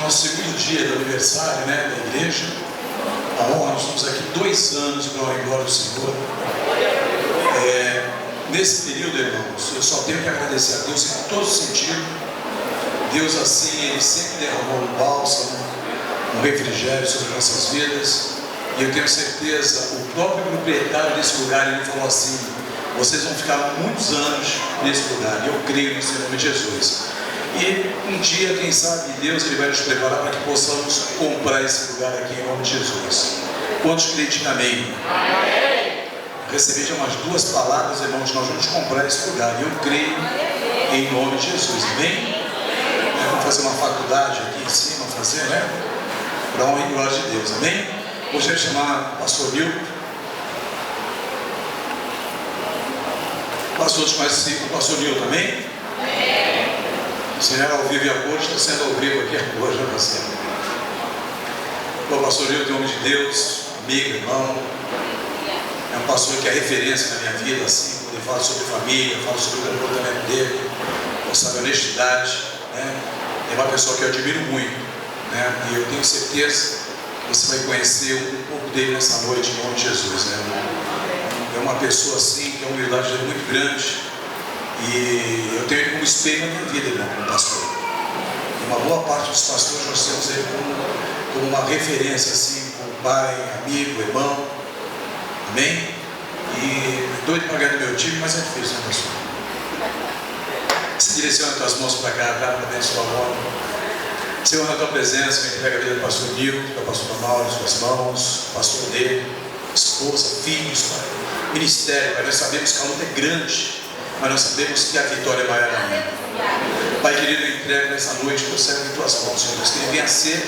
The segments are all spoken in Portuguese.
nosso segundo dia do aniversário, né, da igreja. A honra, nós estamos aqui 2 anos para a glória do Senhor. Nesse período, irmãos, eu só tenho que agradecer a Deus em todo sentido. Deus, assim, Ele sempre derramou um bálsamo, um refrigério sobre nossas vidas. E eu tenho certeza, o próprio proprietário desse lugar, ele falou assim: vocês vão ficar muitos anos nesse lugar. E eu creio nisso em nome de Jesus. E um dia, quem sabe, Deus ele vai nos preparar para que possamos comprar esse lugar aqui em nome de Jesus. Quantos creem? Amém? Recebi já umas 2 palavras, irmãos, nós vamos comprar esse lugar. E eu creio em nome de Jesus. Amém? Vamos fazer uma faculdade aqui em cima, né? Para a honra e glória de Deus. Amém? Gostaria de chamar o pastor Milton. Pastores conhecem o pastor Milton também? O Senhor ao vivo e a cores, está sendo ao vivo aqui hoje, né, pastor? O pastor Milton é homem de Deus, amigo, irmão. É um pastor que é referência na minha vida, assim, quando ele fala sobre família, fala sobre o comportamento dele, sabe, honestidade, né? É uma pessoa que eu admiro muito, né? E eu tenho certeza que você vai conhecer um pouco dele nessa noite, em nome de Jesus, né, irmão? É uma pessoa assim, que a humildade dele é muito grande. E eu tenho ele como espelho na minha vida, irmão, como pastor. E uma boa parte dos pastores nós temos ele como uma referência, assim, como pai, amigo, irmão. Amém? E doido para ganhar do meu time, mas é difícil, né, pastor? Se direciona as tuas mãos para cá, para abençoar o nome. Senhor, na tua presença, me entrega a vida do pastor Nilton, do pastor Mauro, suas mãos, pastor dele, esposa, filhos, pai, ministério, pai. Nós sabemos que a luta é grande, mas nós sabemos que a vitória é maior ainda. Pai querido, eu entrego nessa noite, eu servo em tuas mãos, Senhor, que ele venha a ser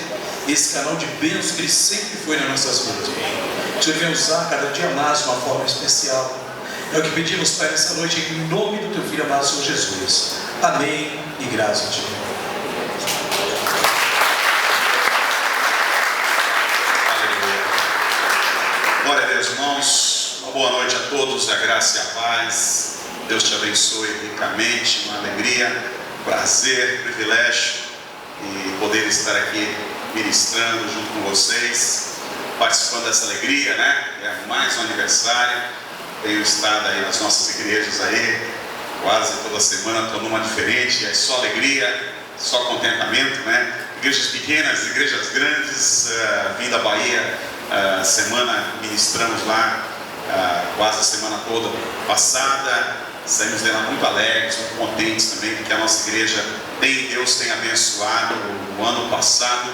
esse canal de bênçãos que ele sempre foi nas nossas vidas. O Senhor venha usar cada dia mais de uma forma especial. É o que pedimos, Pai, nessa noite, em nome do teu Filho amado, Senhor Jesus. Amém e graças a ti. Aleluia. Glória a Deus, irmãos. Uma boa noite a todos, a graça e a paz. Deus te abençoe ricamente, uma alegria, prazer, privilégio e poder estar aqui ministrando junto com vocês, participando dessa alegria, né? É mais um aniversário. Tenho estado aí nas nossas igrejas aí, quase toda semana estou numa diferente, é só alegria, só contentamento, né? Igrejas pequenas, igrejas grandes, vim da Bahia, semana ministramos lá, quase a semana toda passada. Saímos de lá muito alegres, muito contentes também, porque a nossa igreja Deus tem abençoado. O ano passado,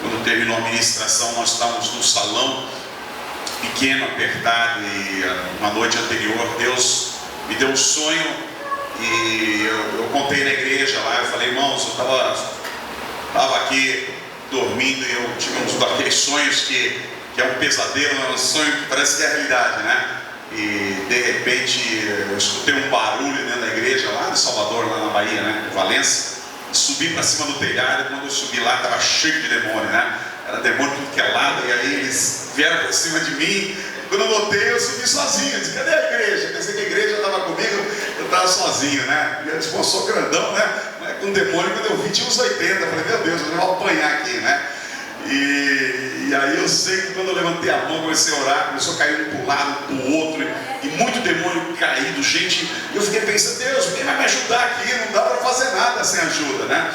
quando terminou a ministração, nós estávamos num salão pequeno, apertado, e uma noite anterior Deus me deu um sonho e eu contei na igreja lá. Eu falei: irmãos, eu estava aqui dormindo e eu tive um daqueles sonhos que é um pesadelo, é um sonho que parece que é a realidade, né? E de repente eu escutei um barulho dentro da igreja lá de Salvador, lá na Bahia, né, em Valença. Subi para cima do telhado, e quando eu subi lá estava cheio de demônio, né? Era demônio tudo que é lado, e aí eles vieram para cima de mim. Quando eu voltei, eu subi sozinho. Eu disse: cadê a igreja? Pensei que a igreja estava comigo, eu estava sozinho, né? E eu disse: pô, eu sou grandão, né? Mas com demônio, quando eu vi, tinha uns 80. Eu falei: meu Deus, eu vou apanhar aqui, né? E aí eu sei que quando eu levantei a mão, comecei a orar, começou a cair um para um lado, para o outro, e muito demônio caído, gente. E eu fiquei pensando: Deus, quem vai me ajudar aqui? Não dá para fazer nada sem ajuda, né?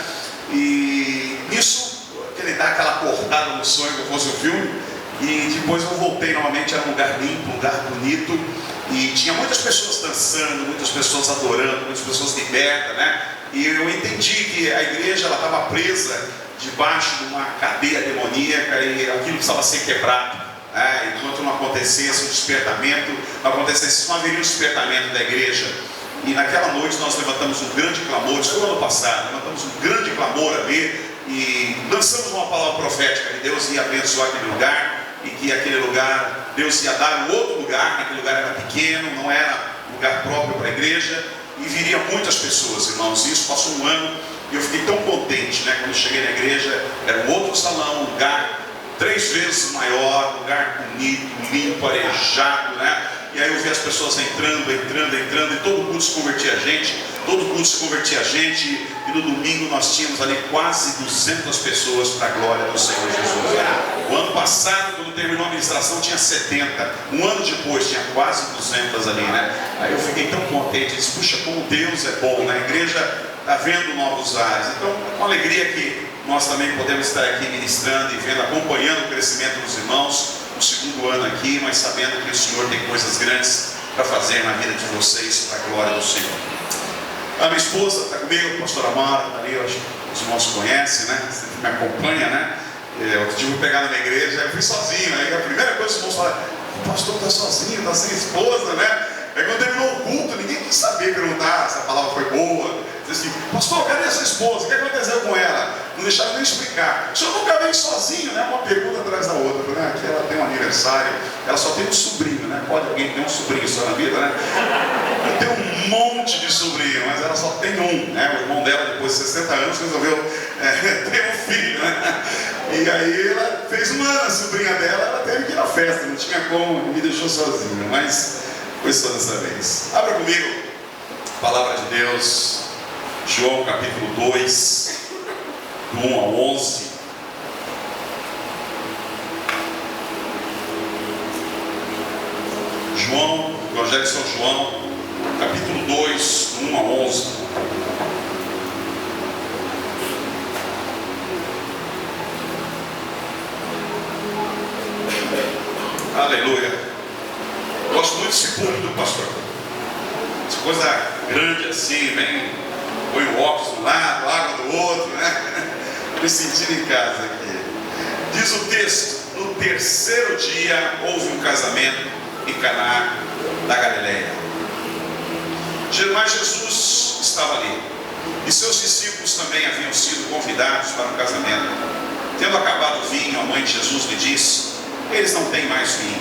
E nisso, ele dá aquela acordada no sonho que fosse o filme. E depois eu voltei novamente, era um lugar limpo, um lugar bonito, e tinha muitas pessoas dançando, muitas pessoas adorando, muitas pessoas libertas, né? E eu entendi que a igreja estava presa debaixo de uma cadeia demoníaca e aquilo precisava ser quebrado, né? Enquanto não acontecesse um despertamento, não haveria um despertamento da igreja. E naquela noite nós levantamos um grande clamor, isso foi no ano passado, levantamos um grande clamor ali e lançamos uma palavra profética que Deus ia abençoar aquele lugar, e que aquele lugar, Deus ia dar um outro lugar. Aquele lugar era pequeno, não era lugar próprio para a igreja, e viriam muitas pessoas, irmãos. E isso passou um ano, e eu fiquei tão contente, né? Quando eu cheguei na igreja, era um outro salão, um lugar 3 vezes maior, um lugar bonito, limpo, arejado, né? E aí eu vi as pessoas entrando, e todo culto se convertia a gente, e no domingo nós tínhamos ali quase 200 pessoas para a glória do Senhor Jesus. O ano passado, quando terminou a ministração, tinha 70. Um ano depois, tinha quase 200 ali, né? Aí eu fiquei tão contente, disse, puxa, como Deus é bom, né? A igreja está vendo novos ares. Então, com alegria que nós também podemos estar aqui ministrando e vendo, acompanhando o crescimento dos irmãos, no segundo ano aqui, mas sabendo que o Senhor tem coisas grandes para fazer na vida de vocês, para a glória do Senhor. A minha esposa está comigo, a pastora Mara, está ali, eu acho que os irmãos conhecem, né? Sempre me acompanha, né? Eu tive que pegar na igreja, eu fui sozinho, aí a primeira coisa que os irmãos falam, o pastor está sozinho, está sem esposa, né? Aí quando terminou o culto, ninguém quis saber, perguntar se a palavra foi boa. Diz assim, pastor, cadê a sua esposa? O que aconteceu com ela? Não deixaram nem explicar. O senhor nunca veio sozinho, né? Uma pergunta atrás da outra, né? Aqui ela tem um aniversário, ela só tem um sobrinho, né? Pode alguém ter um sobrinho só na vida, né? Eu tenho um monte de sobrinho, mas ela só tem um, né? O irmão dela, depois de 60 anos, resolveu ter um filho, né? E aí ela fez um ano, a sobrinha dela, ela teve que ir na festa, não tinha como, me deixou sozinho, mas foi só dessa vez. Abra comigo, Palavra de Deus, João capítulo 2, do 1 ao 11. João, Evangelho de São João, capítulo 2, do 1 ao 11. Aleluia. Gosto muito desse púlpito do pastor. Essa coisa grande assim, vem, põe o óculos do lado, água do outro, né? Me sentindo em casa aqui. Diz o texto: no terceiro dia houve um casamento em Caná da Galileia. Mas Jesus estava ali, e seus discípulos também haviam sido convidados para o casamento. Tendo acabado o vinho, a mãe de Jesus lhe disse: eles não têm mais vinho.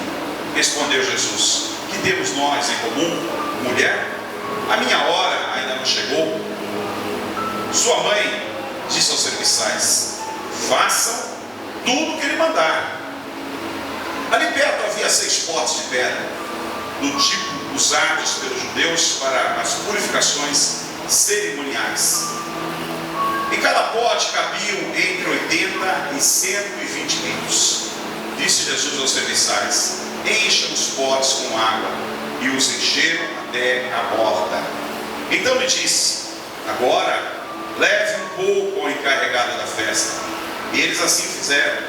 Respondeu Jesus: que temos nós em comum, mulher? A minha hora ainda não chegou. Sua mãe disse aos serviçais: façam tudo o que ele mandar. Ali perto havia 6 potes de pedra, do tipo usados pelos judeus para as purificações cerimoniais. Em cada pote cabiam entre 80 e 120 litros. Disse Jesus aos serviçais: encham os potes com água, e os encheram até a borda. Então lhe disse: agora leve um pouco ao encarregado da festa. E eles assim fizeram.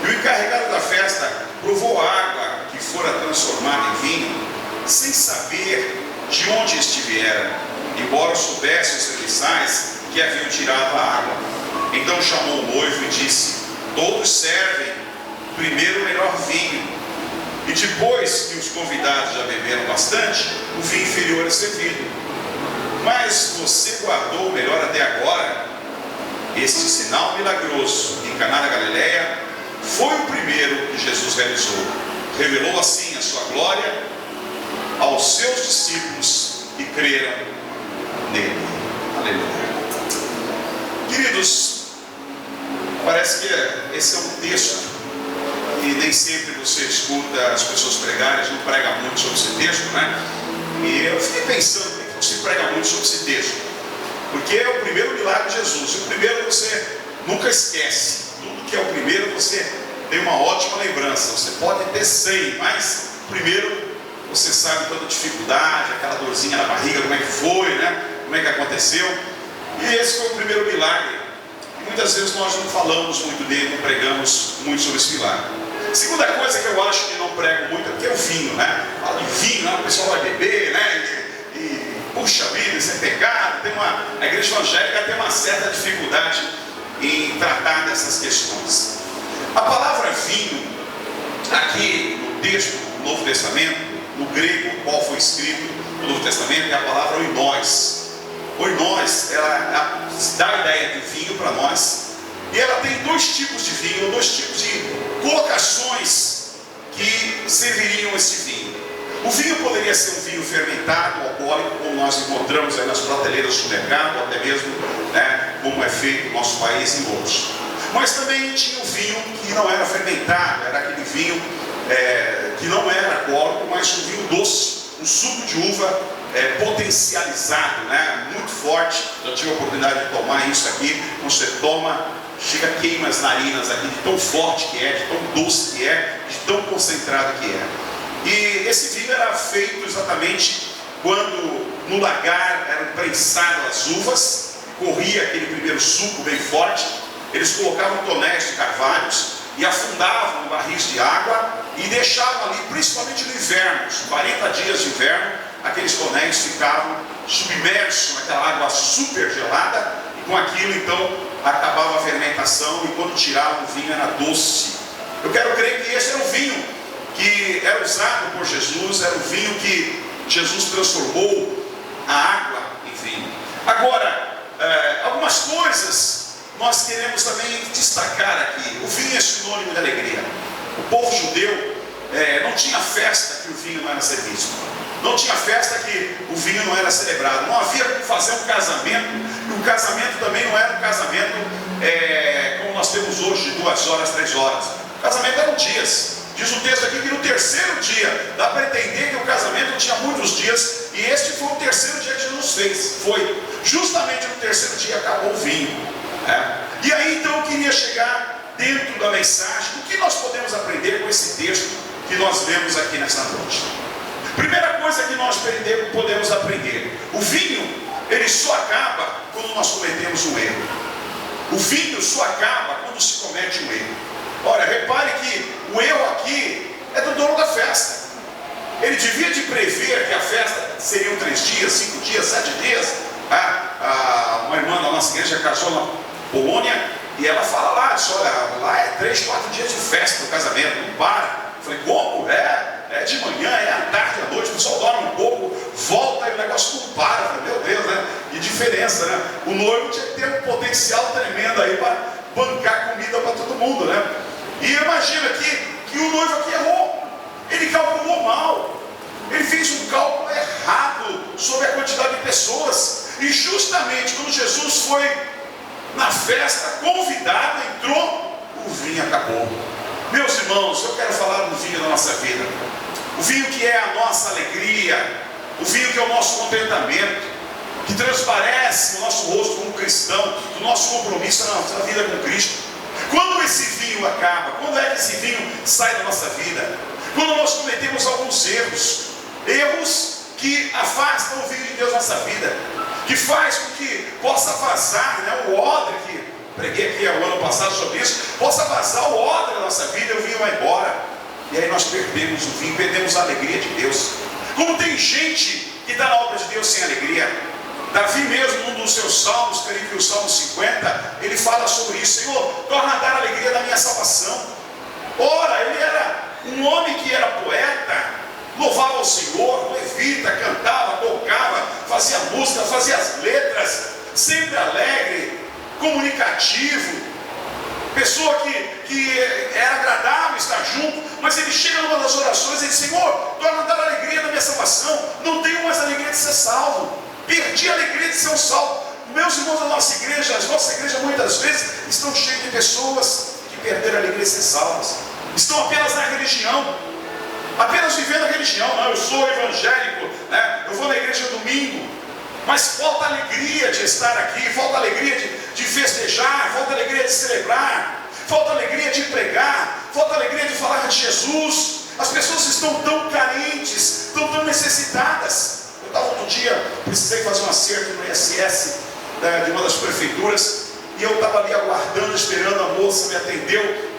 E o encarregado da festa provou a água que fora transformada em vinho, sem saber de onde este viera, embora soubessem os serviçais que haviam tirado a água. Então chamou o noivo e disse: todos servem primeiro o melhor vinho, e depois que os convidados já beberam bastante, o vinho inferior é servido. Mas você guardou o melhor até agora. Este sinal milagroso em Caná da Galileia foi o primeiro que Jesus realizou. Revelou assim a sua glória aos seus discípulos que creram nele. Aleluia. Queridos, parece que esse é um texto e nem sempre você escuta as pessoas pregarem, a gente não prega muito sobre esse texto, né? E eu fiquei pensando, por que você prega muito sobre esse texto? Porque é o primeiro milagre de Jesus. E o primeiro você nunca esquece. Tudo que é o primeiro você tem uma ótima lembrança. Você pode ter 100, mas o primeiro você sabe toda a dificuldade, aquela dorzinha na barriga, como é que foi, né? Como é que aconteceu. E esse foi o primeiro milagre. E muitas vezes nós não falamos muito dele, não pregamos muito sobre esse milagre. Segunda coisa que eu acho que não prego muito é porque é o vinho, né? Fala de vinho, né? O pessoal vai beber, né? E puxa vida, isso é pecado. A igreja evangélica tem uma certa dificuldade em tratar dessas questões. A palavra vinho, aqui no texto do Novo Testamento, no grego, qual foi escrito no Novo Testamento, é a palavra oinós. Oinós, ela dá a ideia de vinho para nós. E ela tem 2 tipos de vinho, 2 tipos de colocações que serviriam esse vinho. O vinho poderia ser um vinho fermentado, alcoólico, como nós encontramos aí nas prateleiras do mercado, ou até mesmo, né, como é feito no nosso país e em outros. Mas também tinha o vinho que não era fermentado, era aquele vinho que não era alcoólico, mas um vinho doce, um suco de uva potencializado, né? Muito forte. Já tive a oportunidade de tomar isso aqui. Quando você toma, chega a queima as narinas aqui, de tão forte que é, de tão doce que é, de tão concentrado que é. E esse vinho era feito exatamente quando no lagar eram prensadas as uvas, corria aquele primeiro suco bem forte, eles colocavam tonéis de carvalhos e afundavam em barris de água e deixavam ali, principalmente no inverno, os 40 dias de inverno, aqueles tonéis ficavam submersos naquela água super gelada, e com aquilo então acabava a fermentação, e quando tiravam o vinho era doce. Eu quero crer que esse era o vinho que era usado por Jesus, era o vinho que Jesus transformou a água em vinho. Agora, algumas coisas nós queremos também destacar aqui. O vinho é sinônimo de alegria. O povo judeu não tinha festa que o vinho não era servido. Não tinha festa que o vinho não era celebrado. Não havia como fazer um casamento. E o casamento também não era um casamento como nós temos hoje, de 2 horas, 3 horas. O casamento eram dias. Diz o texto aqui que no terceiro dia, dá para entender que o casamento tinha muitos dias, e este foi o terceiro dia que Jesus fez. Foi justamente no terceiro dia acabou o vinho. E aí então eu queria chegar dentro da mensagem. O que nós podemos aprender com esse texto que nós vemos aqui nessa noite? Primeira coisa que nós podemos aprender: o vinho, ele só acaba quando nós cometemos um erro. O vinho só acaba quando se comete um erro. Ora, repare que o erro aqui é do dono da festa. Ele devia de prever que a festa seriam 3 dias, 5 dias, 7 dias. Uma irmã da nossa igreja casou na Polônia, e ela fala lá, diz, olha, lá é 3, 4 dias de festa no casamento, não para. Eu falei, como? É de manhã, é à tarde, à noite, o pessoal dorme um pouco, volta e o negócio não para. Eu falei, meu Deus, né? Que diferença, né? O noivo tinha que ter um potencial tremendo aí para bancar comida para todo mundo, né? E imagina que o noivo aqui errou. Ele calculou mal. Ele fez um cálculo errado sobre a quantidade de pessoas. E justamente quando Jesus foi na festa, convidado, entrou, o vinho acabou. Meus irmãos, eu quero falar do vinho da nossa vida. O vinho que é a nossa alegria, o vinho que é o nosso contentamento, que transparece no nosso rosto como cristão, do nosso compromisso na nossa vida com Cristo. Quando esse vinho acaba, quando é que esse vinho sai da nossa vida? Quando nós cometemos alguns erros que afastam o vinho de Deus da nossa vida, que faz com que possa vazar, né, o odre, que preguei aqui o ano passado sobre isso, possa vazar o odre da nossa vida e o vinho vai embora. E aí nós perdemos o vinho, perdemos a alegria de Deus. Como tem gente que está na obra de Deus sem alegria. Davi mesmo, num dos seus salmos, creio que o Salmo 50, ele fala sobre isso: Senhor, torna a dar a alegria da minha salvação. Ora, ele era um homem que era poeta, louvava o Senhor, levita, cantava, tocava, fazia música, fazia as letras, sempre alegre, comunicativo, pessoa que era agradável estar junto. Mas ele chega numa das orações e diz: Senhor, torna a dar a alegria da minha salvação. Não tenho mais alegria de ser salvo. Perdi a alegria de ser um salvo. Meus irmãos da nossa igreja, as nossas igrejas muitas vezes estão cheias de pessoas que perderam a alegria de ser salvas. Estão apenas na religião, apenas vivendo a religião. Não, eu sou evangélico, né? Eu vou na igreja domingo, mas falta alegria de estar aqui, falta alegria de festejar, falta alegria de celebrar, falta alegria de pregar, falta alegria de falar de Jesus. As pessoas estão tão carentes, estão tão necessitadas. Eu estava outro dia, precisei fazer um acerto no ISS de uma das prefeituras, e eu estava ali aguardando, esperando, a moça me atendeu.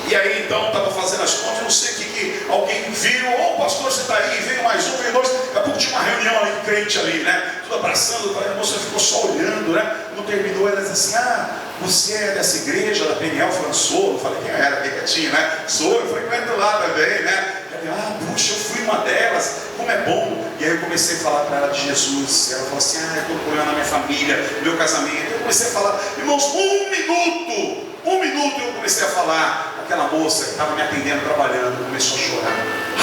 E aí então estava fazendo as contas, não sei o que alguém viu: ô pastor, você está aí, veio mais um, veio dois. Daqui a pouco tinha uma reunião ali, crente ali, né? Tudo abraçando, a moça ficou só olhando, né? Não terminou, ela disse assim: você é dessa igreja da Peniel François? Eu falei: quem era? Bem quietinho, né? Sou, eu frequento lá também, né? Puxa, eu fui uma delas, como é bom. E aí eu comecei a falar para ela de Jesus. Ela falou assim: eu estou apoiando a minha família, meu casamento. Eu comecei a falar, irmãos, um minuto eu comecei a falar. Aquela moça que estava me atendendo, trabalhando, começou a chorar.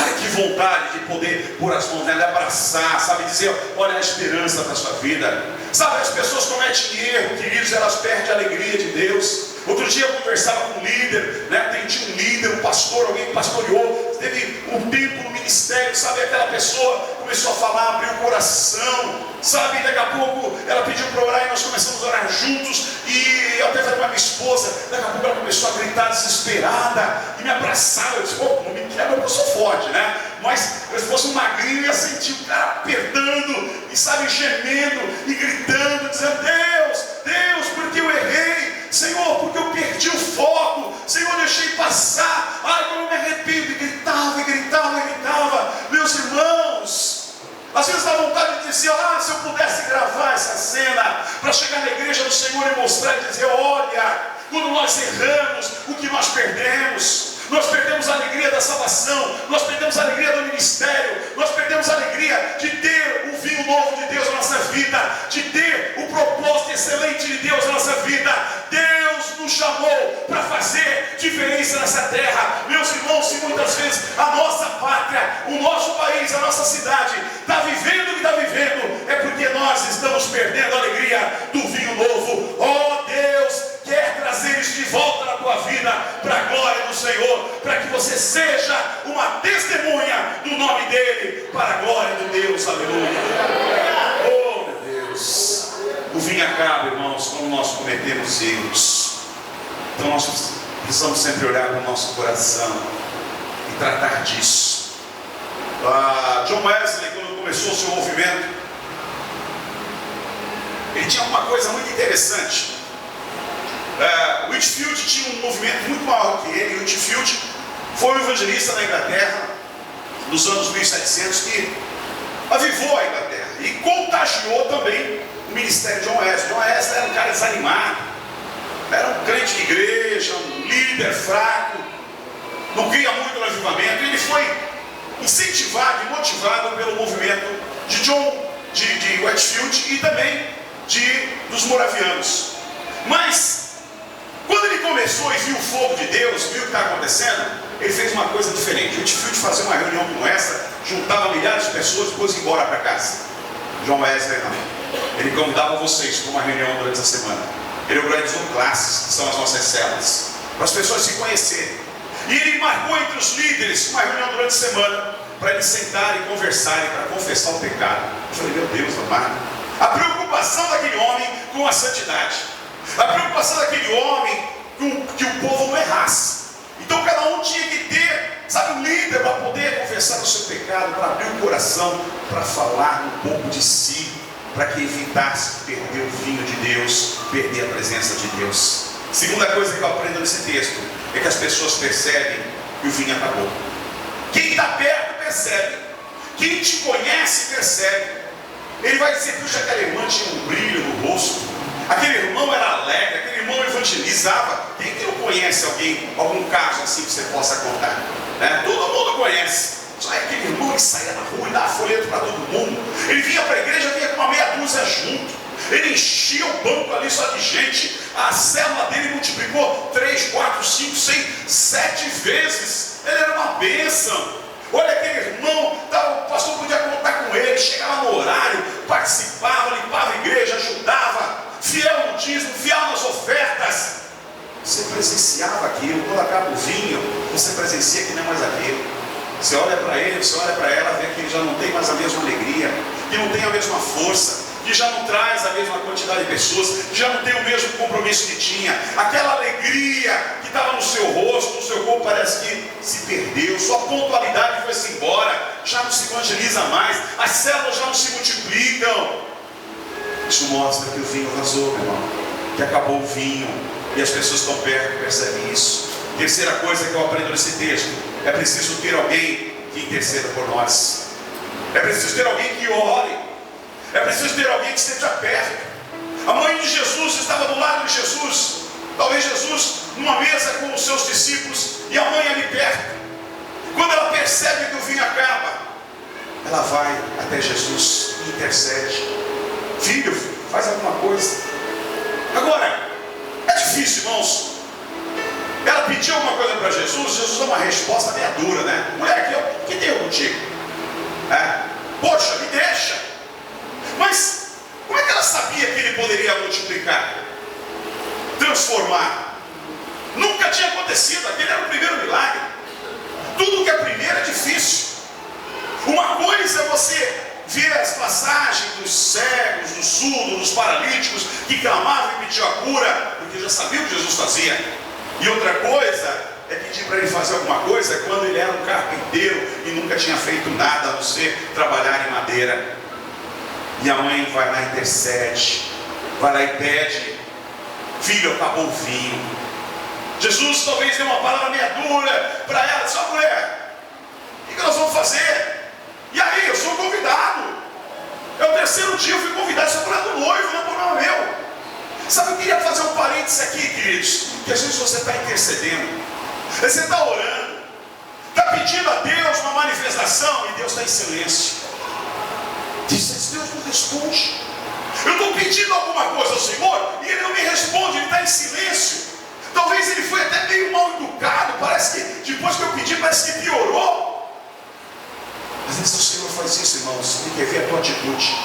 Ai, que vontade de poder pôr as mãos nela, abraçar, sabe, dizer: olha a esperança da sua vida. Sabe, as pessoas cometem erro, queridos, elas perdem a alegria de Deus. Outro dia eu conversava com um líder, né? Atendi um líder, um pastor, alguém que pastoreou teve um tempo no ministério, sabe? Aquela pessoa começou a falar, abriu o coração, sabe? Daqui a pouco ela pediu para orar e nós começamos a orar juntos. E eu até falei para minha esposa, daqui a pouco ela começou a gritar desesperada e me abraçava. Eu disse, pô, não me quebra, eu sou forte, né? Mas se fosse um magrinho, eu ia sentir o cara apertando e, sabe, gemendo e gritando, dizendo: Deus, Deus, porque eu errei, Senhor, porque eu perdi o foco, Senhor, deixei passar, ai, como eu me arrependo. E gritava, e gritava, e gritava. Meus irmãos, às vezes dá vontade de dizer: ah, se eu pudesse gravar essa cena para chegar na igreja do Senhor e mostrar e dizer: olha, quando nós erramos, o que nós perdemos? Nós perdemos a alegria da salvação, nós perdemos a alegria do ministério, nós perdemos a alegria de ter o vinho novo de Deus na nossa vida, de ter o propósito excelente de Deus na nossa vida. Deus nos chamou para fazer diferença nessa terra. Meus irmãos, se muitas vezes a nossa pátria, o nosso país, a nossa cidade está vivendo o que está vivendo, é porque nós estamos perdendo a alegria do vinho novo. Oh, Deus quer trazer isso de volta na tua vida, para a glória do Senhor, para que você seja uma testemunha do nome dEle, para a glória de Deus. Aleluia. Oh, meu Deus. O vinho acaba, irmãos, quando nós cometemos erros. Então nós precisamos sempre olhar para o nosso coração e tratar disso. John Wesley, quando começou o seu movimento, ele tinha uma coisa muito interessante. Whitefield tinha um movimento muito maior que ele. Whitefield foi um evangelista na Inglaterra nos anos 1700 que avivou a Inglaterra e contagiou também o ministério de John Wesley. John Wesley era um cara desanimado, era um crente de igreja, um líder fraco, não cria muito no avivamento. Ele foi incentivado e motivado pelo movimento de Whitefield e também dos moravianos. Mas quando ele começou e viu o fogo de Deus, viu o que está acontecendo, ele fez uma coisa diferente. Whitefield fazia uma reunião como essa, juntava milhares de pessoas e depois ia embora para casa. John Wesley não. Ele convidava vocês para uma reunião durante a semana. Ele organizou classes, que são as nossas células, para as pessoas se conhecerem. E ele marcou entre os líderes uma reunião durante a semana, para eles sentarem e conversarem, para confessar o pecado. Eu falei: meu Deus amado, a preocupação daquele homem com a santidade, a preocupação daquele homem com que o povo não errasse. Então cada um tinha que ter, sabe, um líder para poder confessar o seu pecado, para abrir o coração, para falar um pouco de si, para que evitasse perder o vinho de Deus, perder a presença de Deus. Segunda coisa que eu aprendo nesse texto é que as pessoas percebem que o vinho acabou. Quem está perto percebe, quem te conhece percebe. Ele vai dizer: puxa, aquela irmã tinha um brilho no rosto, aquele irmão era alegre, aquele irmão evangelizava. Quem que não conhece algum caso assim que você possa contar? Todo mundo conhece. Só é aquele irmão que saía na rua e dava folheto para todo mundo. Ele vinha para a igreja, vinha com uma meia dúzia junto. Ele enchia o banco ali só de gente. A célula dele multiplicou 3, 4, 5, 6, 7 vezes. Ele era uma bênção. Olha aquele irmão, o pastor podia contar com ele, chegava no horário, participava, limpava a igreja, ajudava, fiel no dízimo, fiel nas ofertas. Você presenciava aquilo. Quando acaba o vinho, você presencia que não é mais aquilo. Você olha para ele, você olha para ela, vê que ele já não tem mais a mesma alegria, que não tem a mesma força, que já não traz a mesma quantidade de pessoas, que já não tem o mesmo compromisso que tinha. Aquela alegria que estava no seu rosto, no seu corpo, parece que se perdeu. Sua pontualidade foi-se embora, já não se evangeliza mais, as células já não se multiplicam. Isso mostra que o vinho vazou, meu irmão, que acabou o vinho, e as pessoas estão perto e percebem isso. Terceira coisa que eu aprendo nesse texto: é preciso ter alguém que interceda por nós. É preciso ter alguém que ore. É preciso ter alguém que esteja perto. A mãe de Jesus estava do lado de Jesus. Talvez Jesus numa mesa com os seus discípulos e a mãe ali perto. Quando ela percebe que o vinho acaba, ela vai até Jesus e intercede: filho, faz alguma coisa. Agora, é difícil, irmãos. Ela pediu alguma coisa para Jesus, Jesus dá uma resposta meia dura, né? Mulher, o que deu contigo? Poxa, me deixa. Mas como é que ela sabia que ele poderia multiplicar, transformar? Nunca tinha acontecido, aquele era o primeiro milagre. Tudo que é primeiro surdos, dos paralíticos, que clamavam e pediam a cura, porque já sabiam o que Jesus fazia. E outra coisa é pedir para ele fazer alguma coisa quando ele era um carpinteiro e nunca tinha feito nada a não ser trabalhar em madeira. E a mãe vai lá e intercede, vai lá e pede: filho, acabou o vinho. Jesus talvez dê uma palavra meia dura para ela: só mulher, o que nós vamos fazer? E aí, eu sou convidado, é o terceiro dia, eu fui convidado, isso é para do noivo, não é problema meu. Sabe, eu queria fazer um parênteses aqui, queridos, que às vezes você está intercedendo, você está orando, está pedindo a Deus uma manifestação e Deus está em silêncio. Deus não responde. Eu estou pedindo alguma coisa ao Senhor e Ele não me responde, Ele está em silêncio. Talvez Ele foi até meio mal educado, parece que depois que eu pedi, parece que piorou. Às vezes o Senhor faz isso, irmãos. Ele quer ver a tua atitude.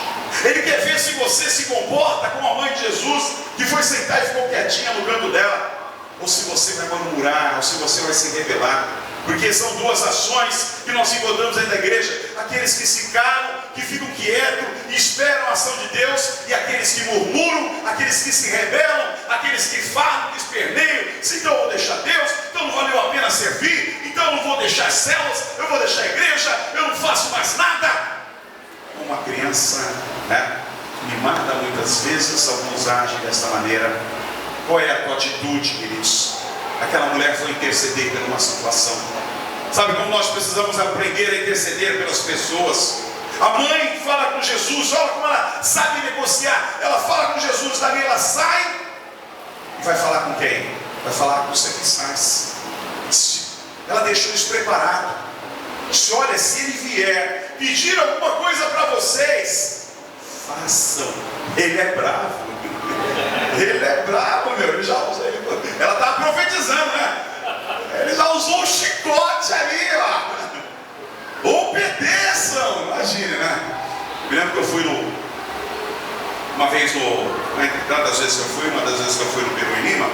Ele quer ver se você se comporta como a mãe de Jesus, que foi sentar e ficou quietinha no canto dela, ou se você vai murmurar, ou se você vai se rebelar. Porque são duas ações que nós encontramos dentro da igreja: aqueles que se calam, que ficam quietos e esperam a ação de Deus, e aqueles que murmuram, aqueles que se rebelam, aqueles que falam, que esperneiam: se então eu vou deixar Deus, então não valeu a pena servir, então eu não vou deixar as células, eu vou deixar a igreja, eu não faço mais nada. Uma criança, mimada muitas vezes, alguns agem dessa maneira. Qual é a tua atitude, queridos? Aquela mulher foi interceder por uma situação. Sabe como nós precisamos aprender a interceder pelas pessoas? A mãe fala com Jesus, olha como ela sabe negociar. Ela fala com Jesus, dali ela sai e vai falar com quem? Vai falar com os serviçais. Ela deixou isso preparado. Disse: olha, se ele vier pedir alguma coisa para vocês, façam. Ele é bravo. Ele é bravo, meu. Ele já usou. Ela está profetizando, né? Ele já usou o chicote ali, ó. Obedeçam. Imagine, né? Me lembro que eu fui uma das vezes que eu fui, uma das vezes que eu fui no Peru, em Lima,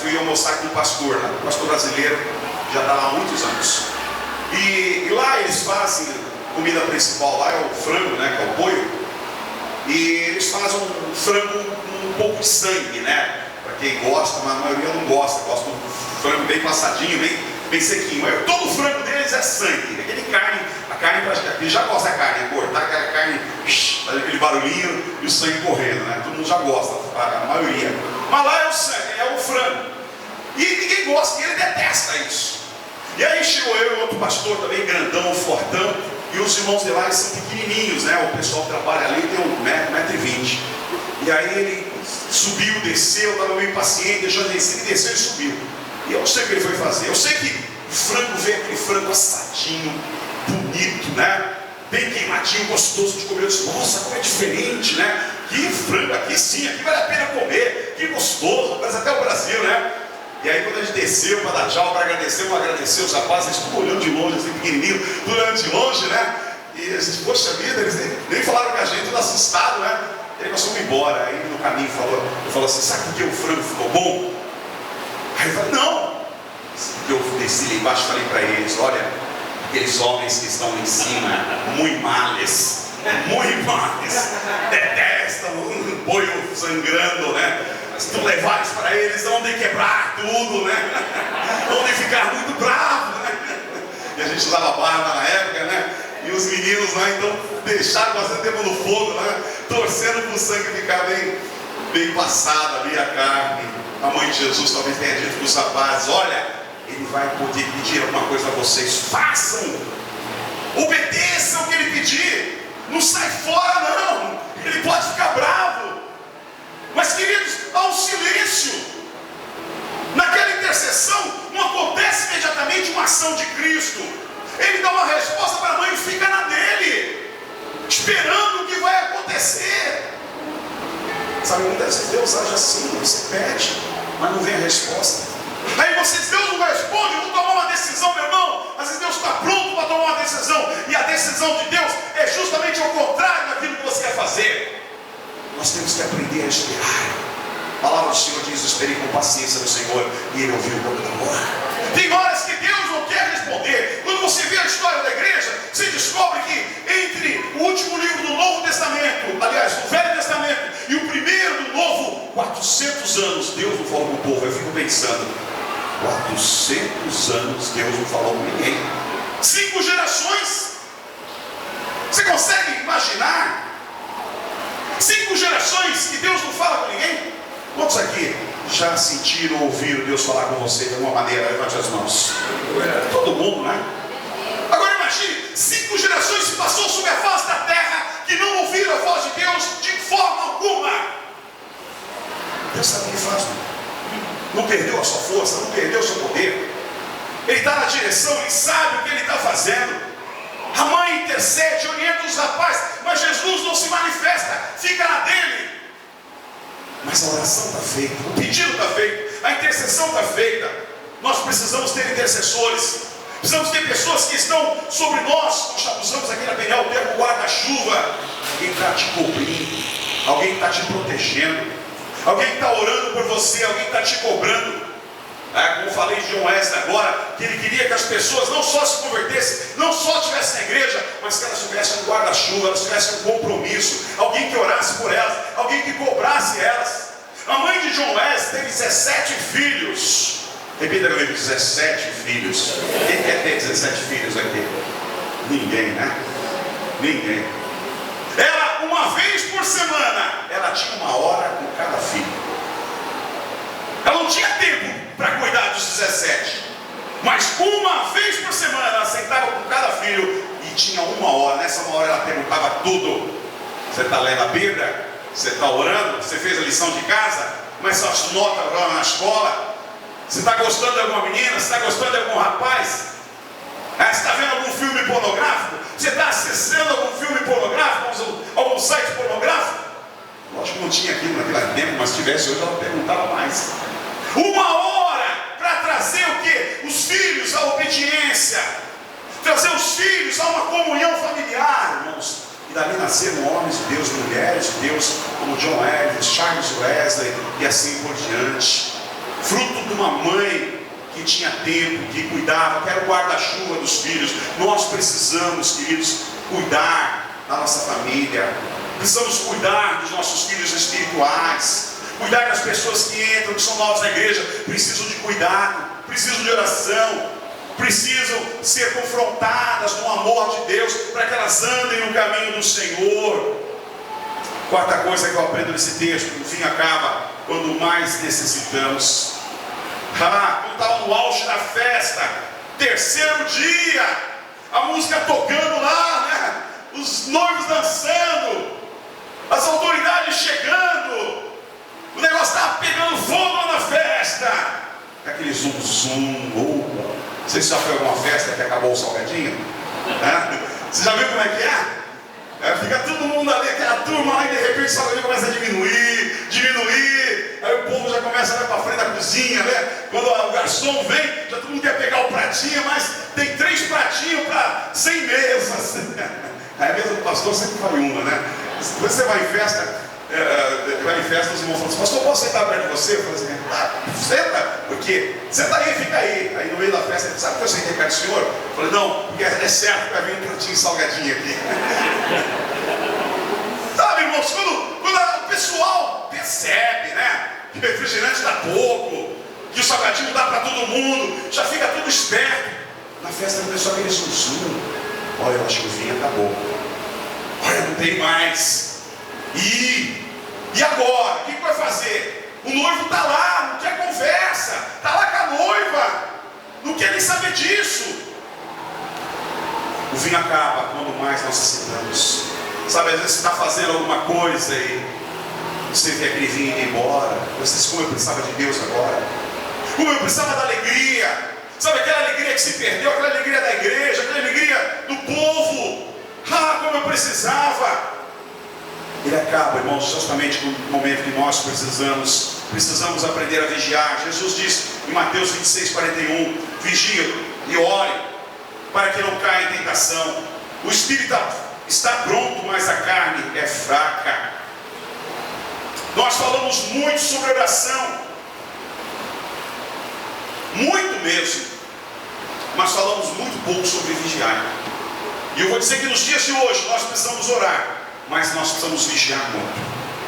fui almoçar com um pastor, né? Um pastor brasileiro, já está lá há muitos anos. E lá eles fazem, comida principal lá é o frango, né? Que é o boi. E eles fazem um frango com um pouco de sangue, né? Para quem gosta, mas a maioria não gosta. Gosta de um frango bem passadinho, bem sequinho. Todo o frango deles é sangue. Aquele carne, a carne praticamente já gosta da carne, cortar aquela carne, aquele barulhinho e o sangue correndo, né? Todo mundo já gosta, a maioria. Mas lá é o sangue, é o frango. E ninguém gosta, e ele detesta isso. E aí chegou eu e outro pastor também, grandão, fortão. E os irmãos de lá, eles são pequenininhos, né? O pessoal que trabalha ali tem 1,20 m. E aí ele subiu, desceu, estava meio impaciente, deixou de descer, ele desceu e subiu. E eu não sei o que ele foi fazer. Eu sei que o frango veio, aquele frango assadinho, bonito, né? Bem queimadinho, gostoso de comer. Eu disse: nossa, como é diferente, né? Que frango aqui sim, aqui vale a pena comer. Que gostoso, parece até o Brasil, né? E aí quando a gente desceu para dar tchau, para agradecer os rapazes, eles ficam olhando de longe, assim, pequenininho, tudo olhando de longe, né? E a gente, poxa vida, eles nem falaram com a gente, tudo assustado, né? E aí nós fomos embora. Aí no caminho eu falou assim: sabe por que o frango ficou bom? Aí eu falei: não. Porque eu desci lá embaixo e falei para eles: olha, aqueles homens que estão lá em cima, muito males, detestam um boi sangrando, né? Se tu levares para eles, vão de quebrar tudo, né? Vão de ficar muito bravos, né? E a gente usava barba na época, né? E os meninos lá então deixaram bastante tempo no fogo, né? Torcendo para o sangue ficar bem passado ali, a carne. A mãe de Jesus talvez tenha dito para os rapazes: olha, ele vai poder pedir alguma coisa a vocês, façam, obedeçam o que ele pedir, não sai fora não, ele pode ficar bravo. Mas, queridos, há um silêncio. Naquela intercessão não acontece imediatamente uma ação de Cristo. Ele dá uma resposta para a mãe e fica na dele, esperando o que vai acontecer. Sabe, muitas vezes Deus age assim: você pede, mas não vem a resposta. Aí você diz: Deus não responde, eu vou tomar uma decisão, meu irmão. Às vezes Deus está pronto para tomar uma decisão, e a decisão de Deus é justamente ao contrário daquilo que você quer fazer. Nós temos que aprender a esperar. A palavra do Senhor diz: esperei com paciência no Senhor, e Ele ouviu o meu clamor. Tem horas que Deus não quer responder. Quando você vê a história da igreja, você descobre que entre o último livro do Novo Testamento, aliás, pensando: 400 anos Deus não falou com ninguém. 5 gerações. Você consegue imaginar? 5 gerações que Deus não fala com ninguém? Quantos aqui já sentiram ou ouviram Deus falar com você de alguma maneira? Levante as mãos. Todo mundo, né? Agora imagine, 5 gerações se passou sobre a face da terra que não ouviram a voz de Deus de forma alguma. Deus sabe o que ele faz, não perdeu a sua força, não perdeu o seu poder. Ele está na direção, ele sabe o que ele está fazendo. A mãe intercede, orienta os rapazes, mas Jesus não se manifesta, fica na dele. Mas a oração está feita, o pedido está feito, a intercessão está feita. Nós precisamos ter intercessores, precisamos ter pessoas que estão sobre nós. Nós usamos aqui na Penhal o termo guarda-chuva. Alguém está te cobrindo, alguém está te protegendo, alguém está orando por você, alguém está te cobrando. Como falei de John Wesley agora, que ele queria que as pessoas não só se convertessem, não só estivessem na igreja, mas que elas tivessem um guarda-chuva, elas tivessem um compromisso, alguém que orasse por elas, alguém que cobrasse elas. A mãe de John Wesley teve 17 filhos. Repita comigo: 17 filhos. Quem quer ter 17 filhos aqui? Ninguém, né? Ninguém. Ela, uma vez por semana, ela tinha 1 hora com cada filho. Ela não tinha tempo para cuidar dos 17, mas uma vez por semana ela sentava com cada filho e tinha 1 hora. Nessa 1 hora ela perguntava tudo. Você está lendo a Bíblia? Você está orando? Você fez a lição de casa? Como é que suas notas agora na escola? Você está gostando de alguma menina? Você está gostando de algum rapaz? Você está vendo algum filme pornográfico? Você está acessando algum filme pornográfico? Algum site pornográfico? Lógico que não tinha aquilo naquele tempo, mas se tivesse hoje ela perguntava mais. 1 hora para trazer o quê? Os filhos à obediência, trazer os filhos a uma comunhão familiar, irmãos. E dali nasceram homens de Deus, mulheres de Deus, como John Wesley, Charles Wesley e assim por diante. Fruto de uma mãe que tinha tempo, que cuidava, que era o guarda-chuva dos filhos. Nós precisamos, queridos, cuidar da nossa família. Precisamos cuidar dos nossos filhos espirituais, cuidar das pessoas que entram, que são novas na igreja. Precisam de cuidado, precisam de oração, precisam ser confrontadas no amor de Deus, para que elas andem no caminho do Senhor. Quarta coisa que eu aprendo nesse texto: o fim acaba quando mais necessitamos. Quando estava no auge da festa, terceiro dia, a música tocando lá, né? Os noivos dançando, as autoridades chegando, o negócio estava pegando fogo lá na festa. Aquele zum zum. Você já foi a alguma festa que acabou o salgadinho? Você já viu como é que é? Fica todo mundo ali, aquela turma lá, e de repente o salgadinho começa a diminuir, aí o povo já começa a ir para frente da cozinha, né? Quando o garçom vem, já todo mundo quer pegar o pratinho, mas tem 3 pratinhos para 100 mesas. Aí mesmo o pastor sempre vai uma, né? Depois você vai em festa, os irmãos falam assim: pastor, posso sentar perto de você? Eu falo assim: senta, porque senta aí, fica aí. Aí no meio da festa, ele sabe que eu sentei perto do senhor? Eu falei: não, porque é certo que vai vir um pratinho salgadinho aqui. Sabe, irmãos, quando o pessoal percebe, né, que o refrigerante está pouco, que o salgadinho dá para todo mundo, já fica tudo esperto. Na festa começou aquele sussurro: olha, eu acho que o vinho acabou, olha, não tem mais. E agora? O que vai fazer? O noivo está lá, não quer conversa, está lá com a noiva, não quer nem saber disso. O vinho acaba quando mais nós necessitamos. Sabe, às vezes você está fazendo alguma coisa e você vê aquele vinho ir embora. Você diz: como eu precisava de Deus agora, como eu precisava da alegria. Sabe aquela alegria que se perdeu, aquela alegria da igreja, aquela alegria do povo. Como eu precisava. Ele acaba, irmãos, justamente no momento que nós precisamos aprender a vigiar. Jesus diz em Mateus 26:41: vigia e ore, para que não caia em tentação. O espírito está pronto, mas a carne é fraca. Nós falamos muito sobre oração, muito mesmo, mas falamos muito pouco sobre vigiar. E eu vou dizer que nos dias de hoje nós precisamos orar, mas nós precisamos vigiar muito.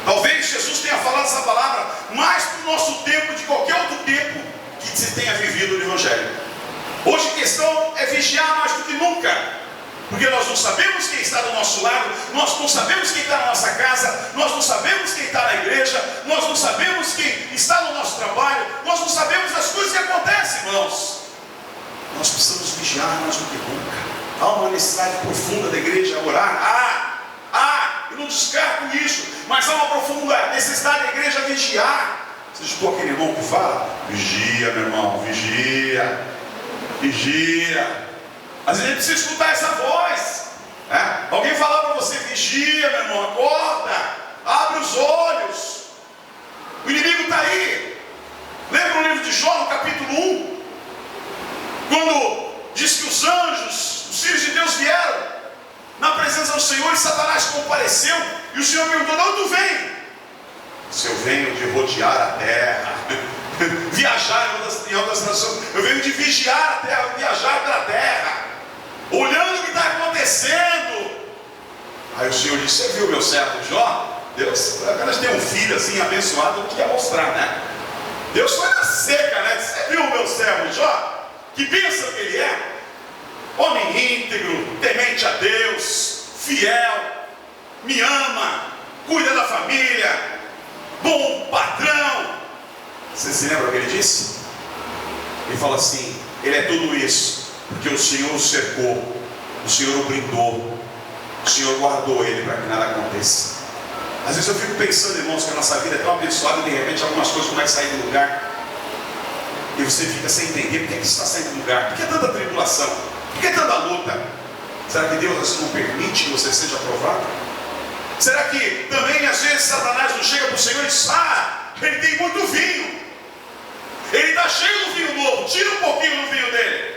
Talvez Jesus tenha falado essa palavra mais para o nosso tempo de qualquer outro tempo que se tenha vivido no Evangelho. Hoje a questão é vigiar mais do que nunca, porque nós não sabemos quem está do nosso lado, nós não sabemos quem está na nossa casa, nós não sabemos quem está na igreja, nós não sabemos quem está no nosso trabalho, nós não sabemos as coisas que acontecem, irmãos. Nós precisamos vigiar mais do que nunca. Há uma necessidade profunda da igreja orar. Eu não descarto isso, mas há uma profunda necessidade da igreja vigiar. Você escutou aquele irmão que fala? Vigia, meu irmão, vigia. Às vezes a gente precisa escutar essa voz. Alguém falar para você: vigia, meu irmão, acorda, abre os olhos. O inimigo está aí. Lembra o livro de Jó, no capítulo 1? Quando diz que os anjos, os filhos de Deus, vieram na presença do Senhor e Satanás compareceu, e o Senhor perguntou: de onde tu vem? Se eu venho de rodear a terra, viajar em outras traduções, eu venho de vigiar a terra, viajar pela terra, olhando o que está acontecendo. Aí o Senhor disse: você viu meu servo Jó? Deus, apenas tem um filho assim abençoado, que quer mostrar, né? Deus foi na seca, né? Você viu o meu servo Jó? Que bênção que ele é, homem íntegro, temente a Deus, fiel, me ama, cuida da família, bom patrão. Você se lembra o que ele disse? Ele fala assim: ele é tudo isso porque o Senhor o cercou, o Senhor o brindou, o Senhor guardou ele para que nada aconteça. Às vezes eu fico pensando, irmãos, que a nossa vida é tão abençoada e de repente algumas coisas começam a sair do lugar. E você fica sem entender por que está saindo do lugar. Por que tanta tribulação? Por que tanta luta? Será que Deus assim não permite que você seja provado? Será que também às vezes Satanás não chega para o Senhor e diz: ele tem muito vinho, ele está cheio do vinho novo, tira um pouquinho do vinho dele,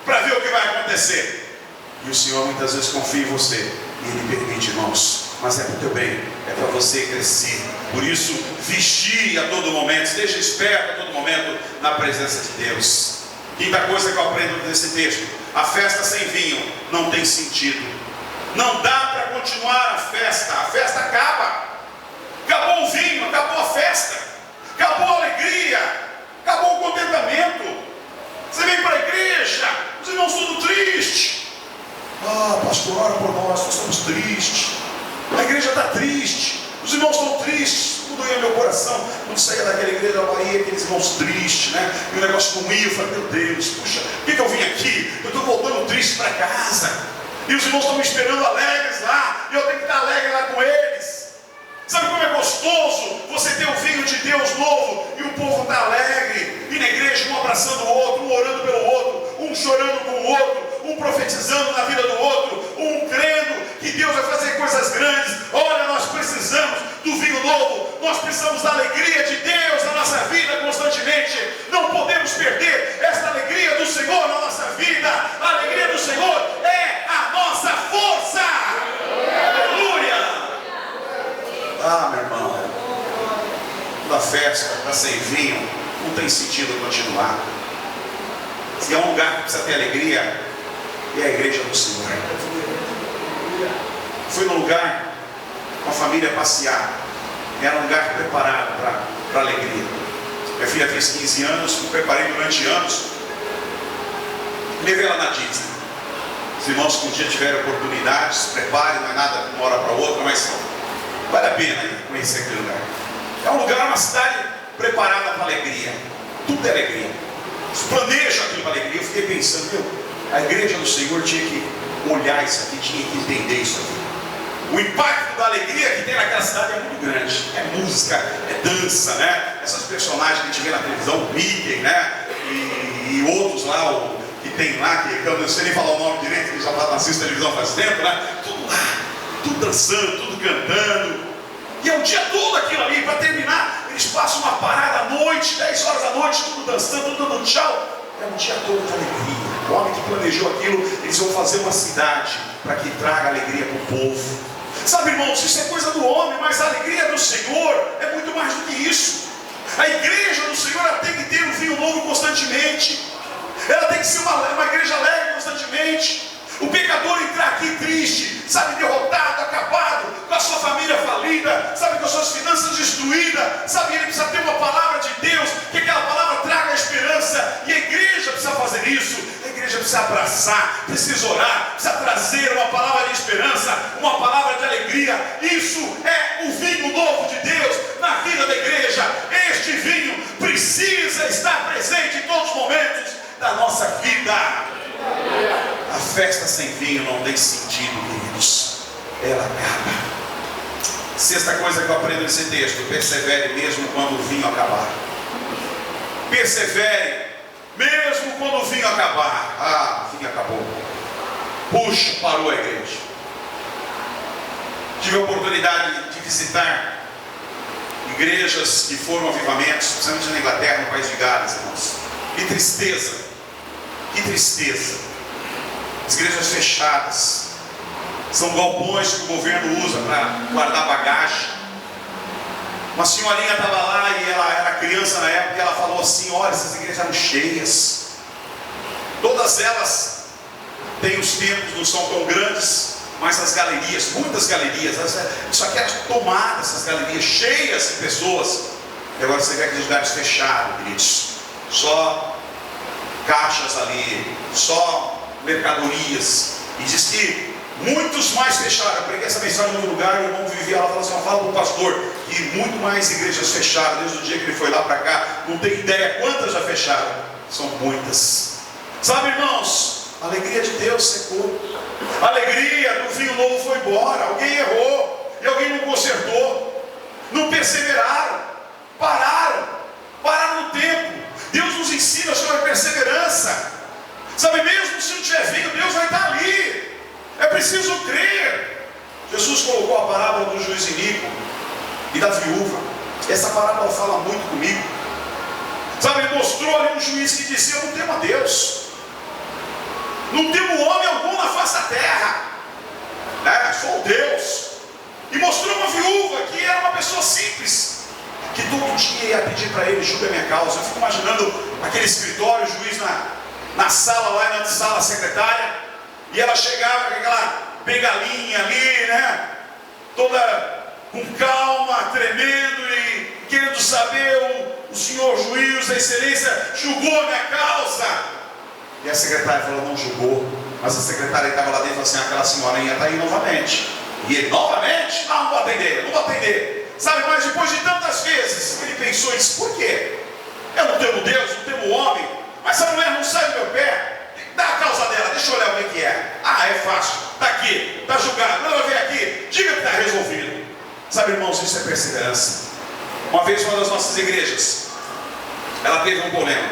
para ver o que vai acontecer. E o Senhor muitas vezes confia em você, e Ele permite, irmãos, mas é para o teu bem, é para você crescer. Por isso, vigie a todo momento, esteja esperto a todo momento na presença de Deus. Quinta coisa que eu aprendo nesse texto: a festa sem vinho não tem sentido. Não dá para continuar a festa acaba. Acabou o vinho, acabou a festa, acabou a alegria, acabou o contentamento. Você vem para a igreja, os irmãos tudo tristes. Pastor, ora por nós estamos tristes. A igreja está triste, os irmãos estão tristes. Tudo ia meu coração quando saía daquela igreja da Bahia, aqueles irmãos tristes, né? E o negócio não ia. Eu falei: meu Deus, puxa, por que eu vim aqui? Eu estou voltando triste para casa, e os irmãos estão me esperando alegres lá, e eu tenho que estar alegre lá com eles. Sabe como é gostoso você ter o vinho de Deus novo e o povo está alegre, e na igreja um abraçando o outro, um orando pelo outro, um chorando com o outro, um profetizando na vida do outro, um crendo que Deus vai fazer coisas grandes. Olha, nós precisamos do vinho novo, nós precisamos da alegria de Deus na nossa vida constantemente. Não podemos perder esta alegria do Senhor na nossa vida. A alegria do Senhor é a nossa força. Aleluia! Meu irmão, da festa está sem vinho, não tem sentido continuar. Se há um lugar que precisa ter alegria, é a igreja do Senhor. Fui num lugar com a família passear, era um lugar preparado para alegria. Minha filha fez 15 anos, me preparei durante anos, levei ela na Disney. Os irmãos que um dia tiverem oportunidade, se preparem, não é nada de uma hora para outra, mas vale a pena conhecer aquele lugar. É um lugar, uma cidade preparada para alegria. Tudo é alegria. Se planeja aquilo para alegria. Eu fiquei pensando, a igreja do Senhor tinha que olhar isso aqui, tinha que entender isso aqui. O impacto da alegria que tem naquela cidade é muito grande. É música, é dança, né? Essas personagens que a gente vê na televisão, o Mickey, né? E outros lá, que tem lá, que eu não sei nem falar o nome direito, que já não assiste televisão faz tempo, né? Tudo lá, tudo dançando, tudo cantando. E é o dia todo aquilo ali. Para terminar, eles passam uma parada à noite, 10 horas da noite, tudo dançando, tudo dando tchau. É um dia todo de alegria. O homem que planejou aquilo, eles vão fazer uma cidade para que traga alegria para o povo. Sabe, irmãos, isso é coisa do homem, mas a alegria do Senhor é muito mais do que isso. A igreja do Senhor, ela tem que ter um vinho novo constantemente. Ela tem que ser uma igreja alegre constantemente. O pecador entrar aqui triste, sabe, derrotado, acabado, com a sua família falida, sabe, com as suas finanças destruídas, sabe, ele precisa ter uma palavra de Deus, que aquela palavra traga esperança, e a igreja precisa fazer isso. A igreja precisa abraçar, precisa orar, precisa trazer uma palavra de esperança, uma palavra de alegria. Isso é o vinho novo de Deus na vida da igreja. Este vinho precisa estar presente em todos os momentos da nossa vida. A festa sem vinho não tem sentido, queridos. Ela acaba. Sexta coisa que eu aprendo nesse texto: persevere mesmo quando o vinho acabar. Persevere mesmo quando o vinho acabar. Ah, o vinho acabou. Puxa, parou a igreja. Tive a oportunidade de visitar igrejas que foram avivamentos, principalmente na Inglaterra, no país de Gales, irmãos. Que tristeza, que tristeza. As igrejas fechadas são galpões que o governo usa para guardar bagagem. Uma senhorinha estava lá e ela era criança na época, e ela falou assim: olha, essas igrejas eram cheias. Todas elas têm os templos, não são tão grandes, mas as galerias, muitas galerias, isso aqui era tomada, essas galerias cheias de pessoas. E agora você vê aqueles lugares fechados, queridos, só caixas ali, só mercadorias. E diz que muitos mais fecharam. Eu preguei essa mensagem em outro lugar, e o irmão vivia lá, falou assim: fala para o pastor que muito mais igrejas fecharam desde o dia que ele foi lá para cá. Não tem ideia quantas já fecharam. São muitas. Sabe, irmãos, a alegria de Deus secou. A alegria do vinho novo foi embora. Alguém errou e alguém não consertou. Não perseveraram. Pararam no tempo. Deus nos ensina sobre a perseverança. Sabe, mesmo se não tiver vinho, Deus vai estar ali. É preciso crer. Jesus colocou a parábola do juiz iníquo e da viúva. Essa parábola fala muito comigo. Sabe, ele mostrou ali um juiz que dizia: eu não temo a Deus, não temo homem algum na face da terra, sou Deus. E mostrou uma viúva que era uma pessoa simples, que todo dia ia pedir para ele: julga a minha causa. Eu fico imaginando aquele escritório, o juiz na sala lá, na sala secretária, e ela chegava com aquela bengalinha ali, toda com calma, tremendo e querendo saber: o senhor juiz, a excelência, julgou a minha causa? E a secretária falou: não julgou. Mas a secretária estava lá dentro e falou assim: aquela senhorinha está aí novamente. E ele: novamente? Não vou atender, não vou atender. Sabe, mas depois de tantas vezes, ele pensou e disse: por quê? Eu não temo Deus, não temo homem, mas essa mulher não sai do meu pé. Dá a causa dela, deixa eu olhar o que é. Ah, é fácil, está aqui, está julgado. Ela vem aqui, diga que está resolvido. Sabe, irmãos, isso é perseverança. Uma vez, uma das nossas igrejas, ela teve um problema,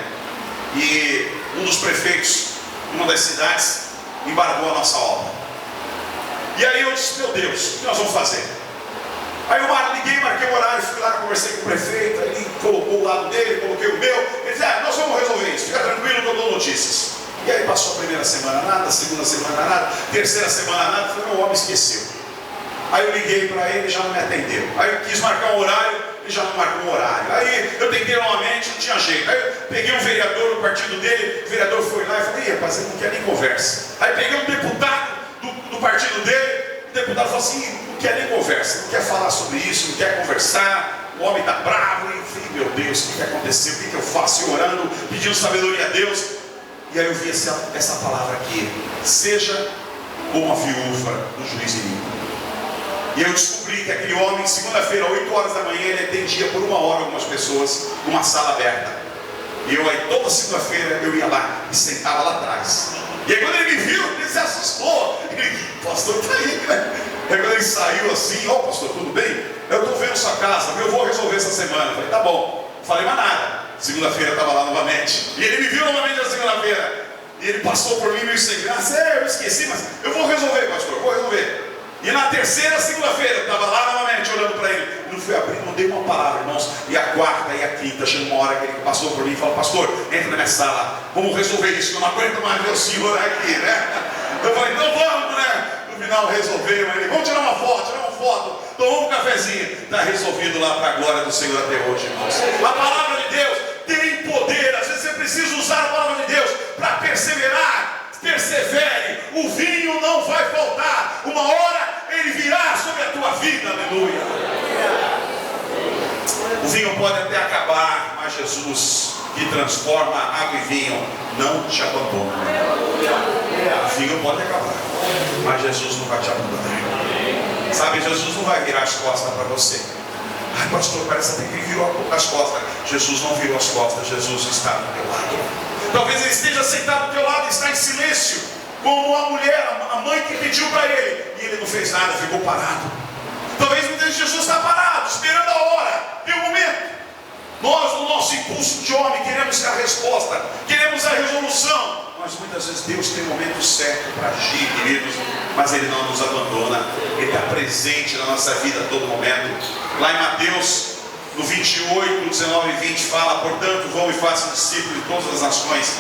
e um dos prefeitos de uma das cidades embargou a nossa obra. E aí eu disse: meu Deus, o que nós vamos fazer? Aí eu liguei, marquei o horário, fui lá, conversei com o prefeito, ele colocou o lado dele, coloquei o meu. Ele disse: nós vamos resolver isso, fica tranquilo que eu dou notícias. E aí passou a primeira semana nada, a segunda semana nada, terceira semana nada. Falei: meu homem esqueceu. Aí eu liguei para ele, já não me atendeu. Aí eu quis marcar um horário, ele já não marcou um horário. Aí eu tentei novamente, não tinha jeito. Aí eu peguei um vereador do partido dele, o vereador foi lá e falei: rapaz, ele não quer nem conversa. Aí peguei um deputado do partido dele, o deputado falou assim: não quer nem conversa, não quer falar sobre isso, não quer conversar, o homem está bravo. E eu falei: meu Deus, o que aconteceu? O que eu faço? Eu orando, pedindo sabedoria a Deus. E aí eu vi essa palavra aqui: seja como a viúva do juiz iníquo. E eu descobri que aquele homem, segunda-feira, 8 horas da manhã, ele atendia por 1 hora algumas pessoas numa sala aberta. E eu aí, toda segunda-feira, eu ia lá e sentava lá atrás. E aí quando ele me viu, ele se assustou. Ele: pastor, está aí, né? Aí quando ele saiu assim: ó, pastor, tudo bem? Eu estou vendo sua casa, eu vou resolver essa semana. Eu falei: tá bom. Não falei mais nada. Segunda-feira eu estava lá novamente. E ele me viu novamente na segunda-feira. E ele passou por mim meio sem graça: eu esqueci, mas eu vou resolver, pastor, eu vou resolver. E na terceira segunda-feira eu estava lá novamente olhando para ele. Não fui abrir, não dei uma palavra, irmãos. E a quarta e a quinta, chegou uma hora que ele passou por mim e falou: pastor, entra na minha sala, vamos resolver isso, eu não aguento mais ver o senhor aqui, né? Eu falei: então vamos, né? No final resolvemos. Ele: vamos tirar uma foto, tomamos um cafezinho. Está resolvido lá para a glória do Senhor até hoje, irmãos. A palavra de Deus tem poder. Às vezes você precisa usar a palavra de Deus para perseverar. Persevere, o vinho Jesus, que transforma água em vinho, não te abandona. O vinho pode acabar, mas Jesus não vai te abandonar. Sabe, Jesus não vai virar as costas para você. Ai, pastor, parece até que ele virou as costas. Jesus não virou as costas, Jesus está do teu lado. Talvez ele esteja sentado do teu lado e está em silêncio, como a mulher, a mãe que pediu para ele, e ele não fez nada, ficou parado. Talvez muitas vezes Jesus está parado, esperando a hora e o momento. Nós, no nosso impulso de homem, queremos a resposta, queremos a resolução, mas muitas vezes Deus tem o momento certo para agir, queridos, mas Ele não nos abandona. Ele está presente na nossa vida a todo momento. Lá em Mateus, no 28, 19 e 20, fala: portanto, vão e façam discípulos de todas as nações,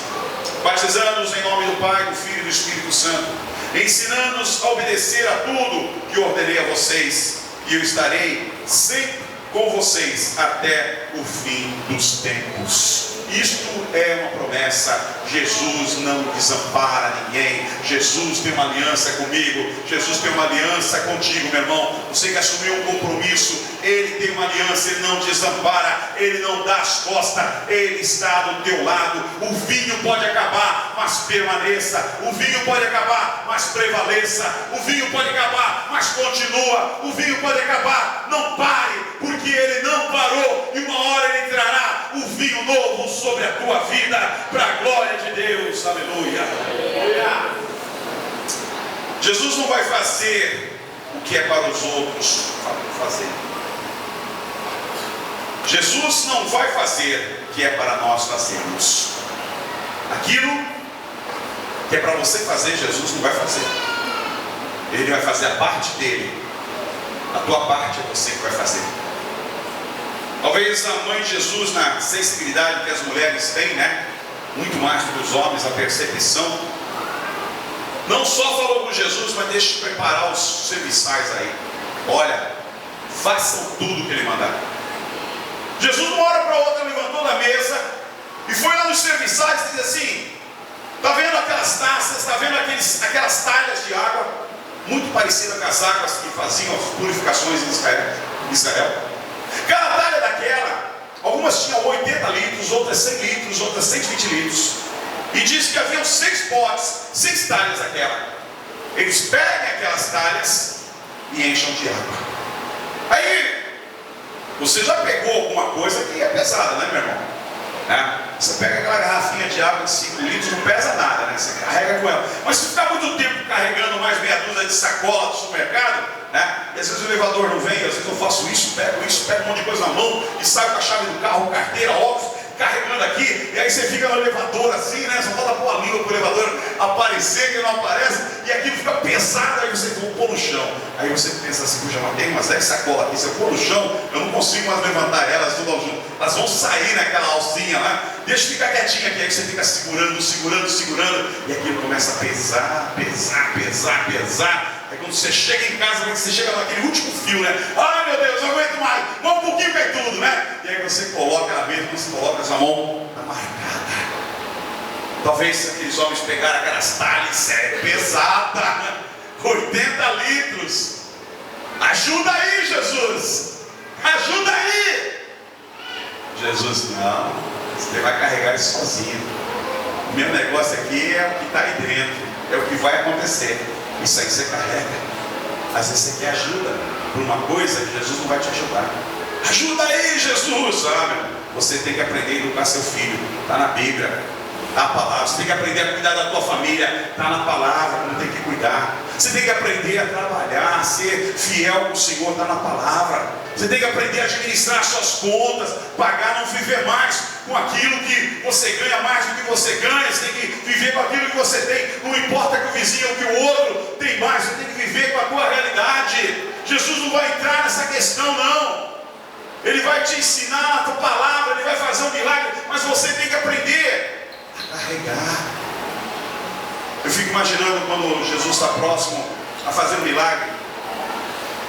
batizando-os em nome do Pai, do Filho e do Espírito Santo, ensinando-os a obedecer a tudo que ordenei a vocês, e eu estarei sempre com vocês até o fim dos tempos. Isto é uma promessa. Jesus não desampara ninguém. Jesus tem uma aliança comigo. Jesus tem uma aliança contigo, meu irmão. Você que assumiu um compromisso, Ele tem uma aliança. Ele não desampara, Ele não dá as costas, Ele está do teu lado. O vinho pode acabar, mas permaneça. O vinho pode acabar, mas prevaleça. O vinho pode acabar, mas continua. O vinho pode acabar, não pare, porque Ele não parou, e uma hora Ele trará o vinho novo sobre a tua vida, para a glória de Deus. Aleluia. Jesus não vai fazer o que é para os outros fazer. Jesus não vai fazer o que é para nós fazermos. Aquilo que é para você fazer, Jesus não vai fazer. Ele vai fazer a parte dele. A tua parte é você que vai fazer. Talvez a mãe de Jesus, na sensibilidade que as mulheres têm, né? Muito mais do que os homens, a percepção, não só falou com Jesus, mas deixa de preparar os serviçais aí. Olha, façam tudo que Ele mandar. Jesus, uma hora para outra, levantou da mesa e foi lá nos serviçais e disse assim: está vendo aquelas taças, está vendo aquelas talhas de água, muito parecidas com as águas que faziam as purificações em Israel. Cada talha daquela, algumas tinham 80 litros, outras 100 litros, outras 120 litros. E diz que haviam 6 potes, 6 talhas daquela. Eles pegam aquelas talhas e enchem de água. Aí, você já pegou alguma coisa que é pesada, né, meu irmão? Né? Você pega aquela garrafinha de água de 5 litros, não pesa nada, né? Você carrega com ela. Mas se ficar muito tempo carregando mais meia dúzia de sacola do supermercado, né? E às vezes o elevador não vem, às vezes eu faço isso, pego um monte de coisa na mão e saio com a chave do carro, carteira, óculos, carregando aqui, e aí você fica no elevador assim, né? Só falta pôr a língua para o elevador aparecer, que não aparece, e aquilo fica pesado, aí você vai pôr no chão. Aí você pensa assim: puxa, mas tem umas 10 sacolas aqui, se eu pôr no chão, eu não consigo mais levantar elas tudo ao junto. Elas vão sair naquela alcinha lá, deixa ficar quietinha aqui, aí você fica segurando, e aquilo começa a pesar. Aí quando você chega em casa, você chega naquele último fio, né? Ai meu Deus, não aguento mais, mais um pouquinho cai tudo, né? E aí você coloca na mesa, você coloca essa mão amargada. Talvez aqueles homens pegaram aquelas talhas pesadas, 80 litros. Ajuda aí, Jesus! Ajuda aí! Jesus, não, você vai carregar isso sozinho. O meu negócio aqui é o que está aí dentro, é o que vai acontecer. Isso aí você carrega. Às vezes você quer ajuda por uma coisa que Jesus não vai te ajudar. Ajuda aí, Jesus! Você tem que aprender a educar seu filho. Está na Bíblia, está a palavra. Você tem que aprender a cuidar da tua família. Está na palavra, não tem que cuidar. Você tem que aprender a trabalhar, a ser fiel com o Senhor. Está na palavra. Você tem que aprender a administrar suas contas, pagar, não viver mais com aquilo que você ganha mais do que você ganha. Você tem que viver com aquilo que você tem. Não importa que o vizinho ou que o outro tem mais, você tem que viver com a tua realidade. Jesus não vai entrar nessa questão, não. Ele vai te ensinar a tua palavra, Ele vai fazer um milagre, mas você tem que aprender a carregar. Eu fico imaginando quando Jesus está próximo a fazer um milagre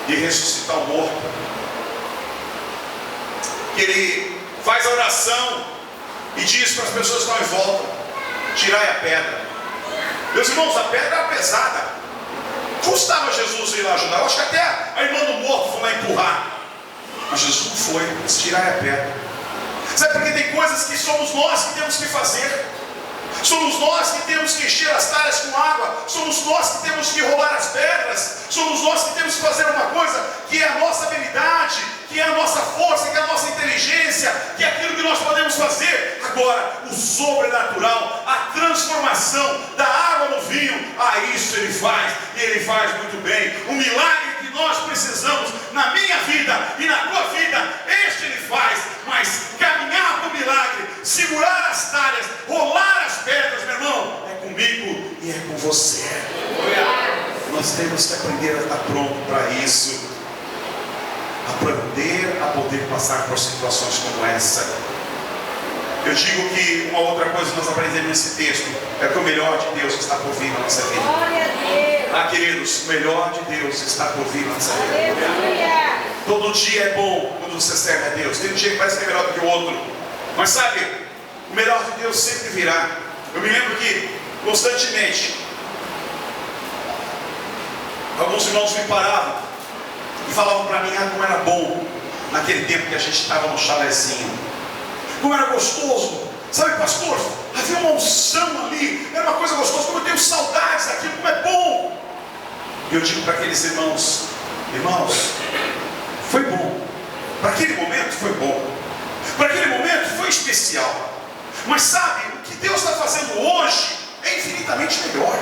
e ressuscitar o morto, que Ele faz a oração e diz para as pessoas que estão em volta: tirai a pedra. Meus irmãos, a pedra era pesada. Custava Jesus ir lá ajudar. Eu acho que até a irmã do morto foi lá empurrar. Mas Jesus não foi. Tirai a pedra. Sabe, porque tem coisas que somos nós que temos que fazer. Somos nós que temos que encher as talhas com água. Somos nós que temos que rolar as pedras. Somos nós que temos que fazer uma coisa que é a nossa habilidade, que é a nossa força, que é a nossa inteligência, que é aquilo que nós podemos fazer. Agora, o sobrenatural, a transformação da água no vinho, isso Ele faz, e Ele faz muito bem. O milagre que nós precisamos na minha vida e na tua vida, este Ele faz. Mas caminhar para o milagre, segurar as talhas, rolar as pedras, meu irmão, é comigo e é com você. Nós temos que aprender a estar pronto para isso. Aprender a poder passar por situações como essa. Eu digo que uma outra coisa que nós aprendemos nesse texto é que o melhor de Deus está por vir na nossa vida. Queridos, o melhor de Deus está por vir na nossa vida. Todo dia é bom quando você serve a Deus. Tem um dia que parece que é melhor do que o outro, mas sabe, o melhor de Deus sempre virá. Eu me lembro que constantemente alguns irmãos me paravam e falavam para mim como era bom naquele tempo que a gente estava no chalezinho, como era gostoso, sabe, pastor, havia uma unção ali, era uma coisa gostosa, como eu tenho saudades daquilo, como é bom. E eu digo para aqueles irmãos, foi bom, para aquele momento foi bom, para aquele momento foi especial, mas sabe, o que Deus está fazendo hoje é infinitamente melhor.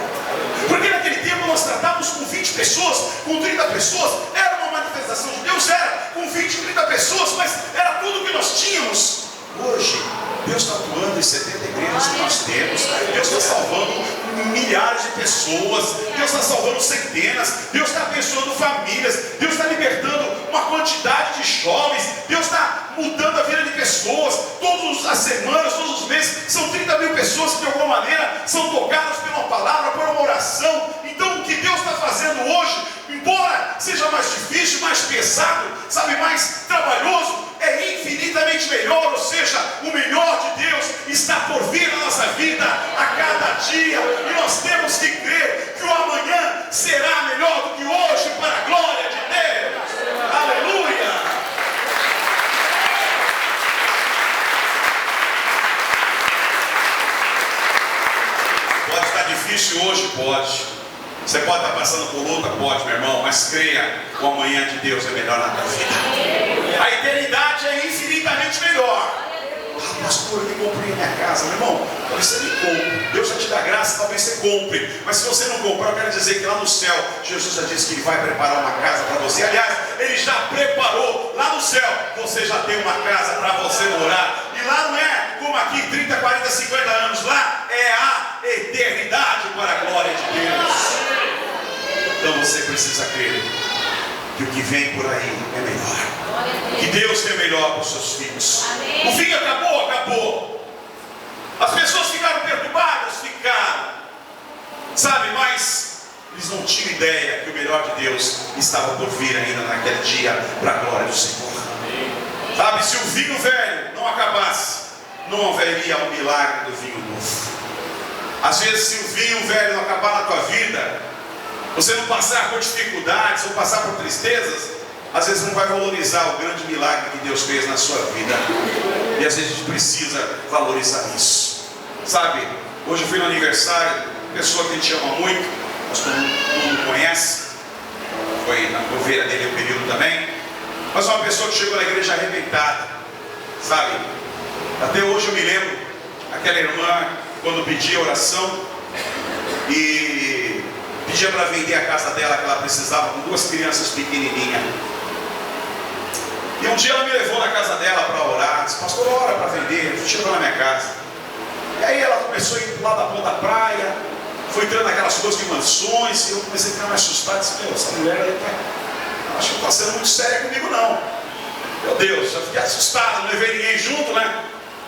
Porque naquele tempo nós tratávamos com 20 pessoas, com 30 pessoas, era uma manifestação de Deus, era com 20, 30 pessoas, mas era tudo que nós tínhamos. Hoje, Deus está atuando em 70 igrejas que nós temos. Deus está salvando milhares de pessoas. Deus está salvando centenas. Deus está abençoando famílias. Deus está libertando uma quantidade de jovens. Deus está mudando a vida de pessoas. Todas as semanas, todos os meses, são 30 mil pessoas que de alguma maneira são tocadas por uma palavra, por uma oração. Então o que Deus está fazendo hoje, embora seja mais difícil, mais pesado, sabe, mais trabalhoso, é infinitamente melhor. Ou seja, o melhor de Deus está por vir na nossa vida a cada dia, e nós temos que crer que o amanhã será melhor do que hoje, para a glória de Deus. Aleluia! Pode estar difícil hoje? Pode. Você pode estar passando por luta? Pode, meu irmão, mas creia, o amanhã de Deus é melhor na tua vida. A eternidade é infinitamente melhor. Pastor, eu comprei a minha casa. Meu irmão, talvez você me compre. Deus já te dá graça, talvez você compre. Mas se você não comprar, eu quero dizer que lá no céu, Jesus já disse que Ele vai preparar uma casa para você. Aliás, Ele já preparou lá no céu. Você já tem uma casa para você morar. E lá não é como aqui, 30, 40, 50 anos. Lá é a eternidade, para a glória de Deus. Então você precisa crer que o que vem por aí é melhor. Que Deus tem melhor para os seus filhos. O fim acabou, acabou. As pessoas ficaram perturbadas, ficaram. Sabe, mas eles não tinham ideia que o melhor de Deus estava por vir ainda naquele dia, para a glória do Senhor. Sabe, se o vinho velho não acabasse, não haveria um milagre do vinho novo. Às vezes, se o vinho velho não acabar na tua vida, você não passar por dificuldades, ou passar por tristezas, às vezes não vai valorizar o grande milagre que Deus fez na sua vida. E às vezes a gente precisa valorizar isso. Sabe, hoje eu fui no aniversário, pessoa que a gente ama muito, mas todo mundo conhece, foi na ovelha dele o período também, mas uma pessoa que chegou na igreja arrebentada, sabe. Até hoje eu me lembro, aquela irmã, quando pedia oração e pedia para vender a casa dela, que ela precisava, com 2 crianças pequenininhas. E um dia ela me levou na casa dela para orar, disse: pastor, ora para vender. Chegou na minha casa, e aí ela começou a ir lá da ponta da praia, foi entrando naquelas coisas de mansões, e eu comecei a ficar mais assustado. Disse: meu, essa mulher aí acho que não está sendo muito séria comigo não. Meu Deus, já fiquei assustado, não levei ninguém junto, né?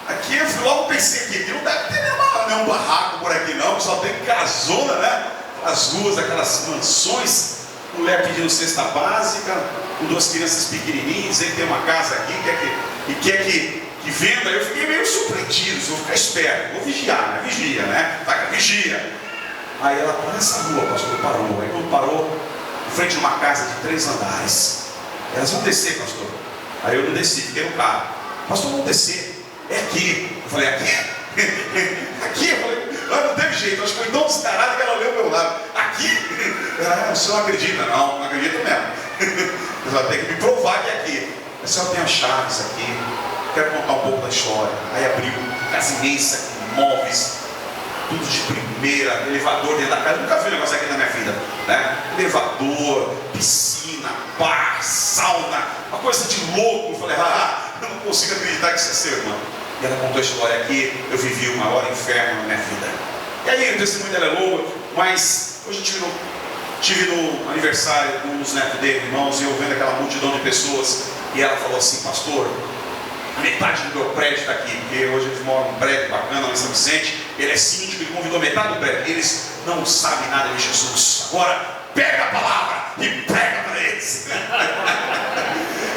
Aqui eu logo pensei que não deve ter nenhum barraco por aqui não, só tem casona, né? As ruas, aquelas mansões, mulher pedindo cesta básica, com 2 crianças pequenininhas, aí tem uma casa aqui, quer que venda. Eu fiquei meio surpreendido, vou ficar esperto, vou vigiar, né? Vigia, né? Vigia. Aí ela parou nessa rua, pastor, parou. Aí quando parou, em frente de uma casa de 3 andares, elas vão descer, pastor. Aí eu não desci, fiquei no carro. Pastor, vamos descer. é aqui. Eu falei, aqui? Aqui? Eu falei, não teve jeito, acho que foi tão descarado que ela olhou ao meu lado. Aqui? O senhor não acredita? Não acredita mesmo. Você vai ter que me provar que é aqui. A senhora tem as chaves aqui, quero contar um pouco da história. Aí abriu, casa imensa, móveis, tudo de primeira, elevador dentro da casa. Eu nunca vi um negócio aqui na minha vida, né? Elevador, piscina, bar, sauna, uma coisa de louco. Eu falei, eu não consigo acreditar que isso é seu, irmão. E ela contou a história aqui, eu vivi o maior inferno na minha vida. E aí o testemunho dela é longo, mas hoje eu tive no aniversário dos netos dele, irmãos, e eu vendo aquela multidão de pessoas, e ela falou assim, pastor, a metade do meu prédio está aqui, porque hoje eles moram num prédio bacana lá em São Vicente, ele é síndico, ele convidou metade do prédio, eles não sabem nada de Jesus, agora pega a palavra e prega para eles.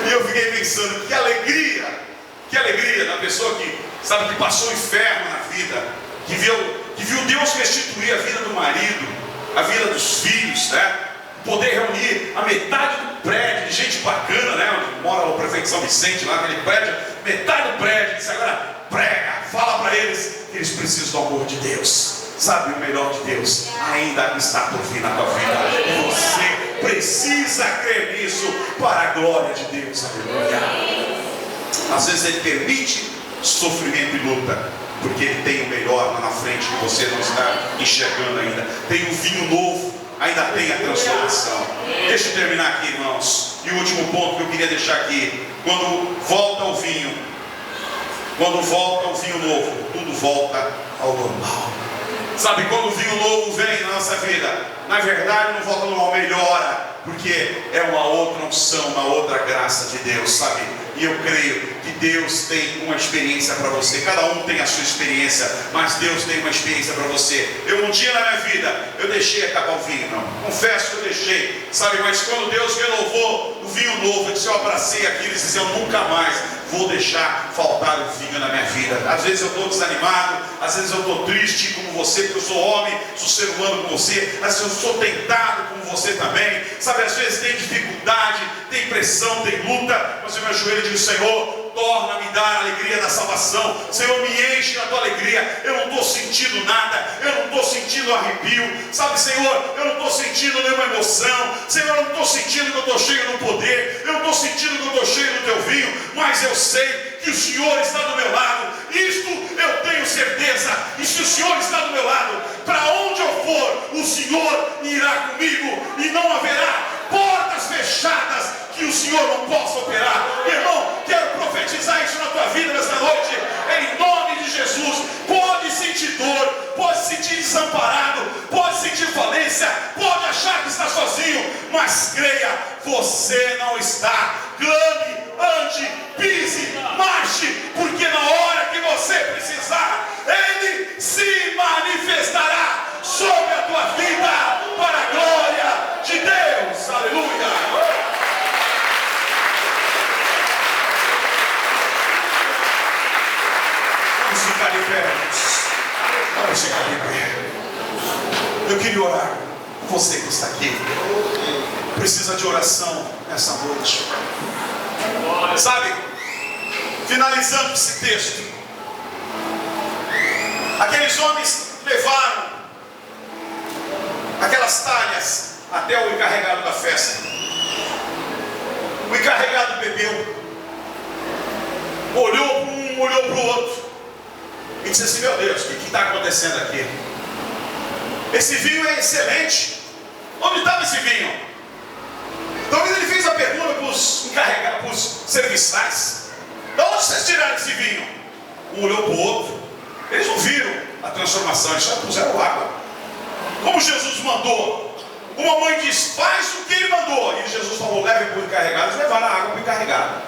E eu fiquei pensando, que alegria da pessoa que, sabe, que passou o inferno na vida, que viu Deus restituir a vida do marido, a vida dos filhos, né? Poder reunir a metade do prédio de gente bacana, né? Onde mora o prefeito São Vicente, lá naquele prédio, metade do prédio, disse, agora prega, fala para eles que eles precisam do amor de Deus. Sabe, o melhor de Deus ainda está por vir na tua vida. E você precisa crer nisso para a glória de Deus. Aleluia. Às vezes Ele permite sofrimento e luta, porque Ele tem o melhor lá na frente que você não está enxergando ainda. Tem um vinho novo, ainda tem a transformação. Deixa eu terminar aqui, irmãos. E o último ponto que eu queria deixar aqui: quando volta o vinho novo, tudo volta ao normal. Sabe, quando o vinho novo vem na nossa vida, na verdade não volta ao normal, melhora, porque é uma outra unção, uma outra graça de Deus, sabe? E eu creio que Deus tem uma experiência para você. Cada um tem a sua experiência, mas Deus tem uma experiência para você. Um dia na minha vida, eu deixei acabar o vinho, não. Confesso que eu deixei, sabe? Mas quando Deus renovou o vinho novo, eu disse, eu abracei aquilo e disse, eu nunca mais vou deixar faltar o vinho na minha vida. Às vezes eu estou desanimado, às vezes eu estou triste como você, porque eu sou homem, sou ser humano como você. Às vezes eu sou tentado como você também, sabe? Às vezes tem dificuldade, tem pressão, tem luta, mas eu me ajoelho e digo, Senhor, torna-me dar a alegria da salvação. Senhor, me enche da tua alegria. Eu não estou sentindo nada, eu não estou sentindo arrepio, sabe, Senhor, eu não estou sentindo nenhuma emoção. Senhor, eu não estou sentindo que eu estou cheio do poder, eu não estou sentindo que eu estou cheio do teu vinho, mas eu sei que o Senhor está do meu lado. Isto eu tenho certeza. E se o Senhor está do meu lado, para onde eu for, o Senhor irá comigo, e não haverá portas fechadas que o Senhor não possa operar. Irmão, quero profetizar isso na tua vida nesta noite, em nome de Jesus. Pode sentir dor, pode sentir desamparado, pode sentir falência, pode achar que está sozinho, mas creia, você não está. Clame, ande, pise, marche, porque na hora que você precisar, Ele se manifestará sobre a tua vida, para a glória de Deus. Aleluia. Vamos ficar de pé. Vamos ficar de pé. Eu queria orar com você que está aqui. Precisa de oração nessa noite. Sabe, finalizando esse texto, aqueles homens levaram aquelas talhas até o encarregado da festa. O encarregado bebeu, olhou para um, olhou para o outro e disse assim, meu Deus, o que está acontecendo aqui? Esse vinho é excelente. Onde estava esse vinho? Então ele fez a pergunta para os encarregados, para os serviçais: de onde vocês tiraram esse vinho? Um olhou para o outro. Eles não viram a transformação, eles só puseram água. Como Jesus mandou. Uma mãe diz, faz o que ele mandou. E Jesus falou, leve para o encarregado. Eles levaram a água para o encarregado.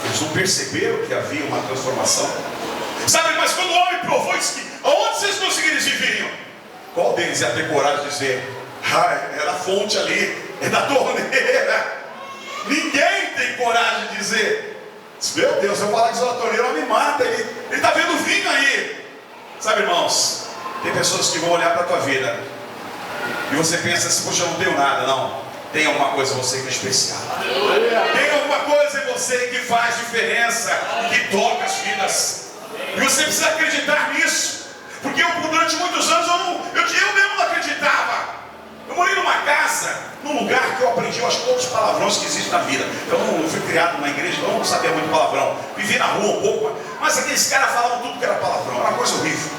Eles não perceberam que havia uma transformação. Sabe, mas quando o homem provou, disse que, aonde vocês conseguiram esse vinho? Qual deles ia ter coragem de dizer, é da fonte ali, é da torneira? Ninguém tem coragem de dizer. Meu Deus, se eu falar que sou da torneira, ela me mata. Ele está vendo vinho aí. Sabe, irmãos, tem pessoas que vão olhar para a tua vida e você pensa assim, poxa, eu não tenho nada. Não, tem alguma coisa em você que é especial. Tem alguma coisa em você que faz diferença, que toca as vidas. E você precisa acreditar nisso. Porque durante muitos anos eu mesmo não acreditava. Eu morei numa casa, num lugar que eu aprendi, eu acho, todos os palavrões que existem na vida. Eu fui criado numa igreja, então eu não sabia muito palavrão. Vivi na rua um pouco, mas aqueles caras falavam tudo que era palavrão, era uma coisa horrível.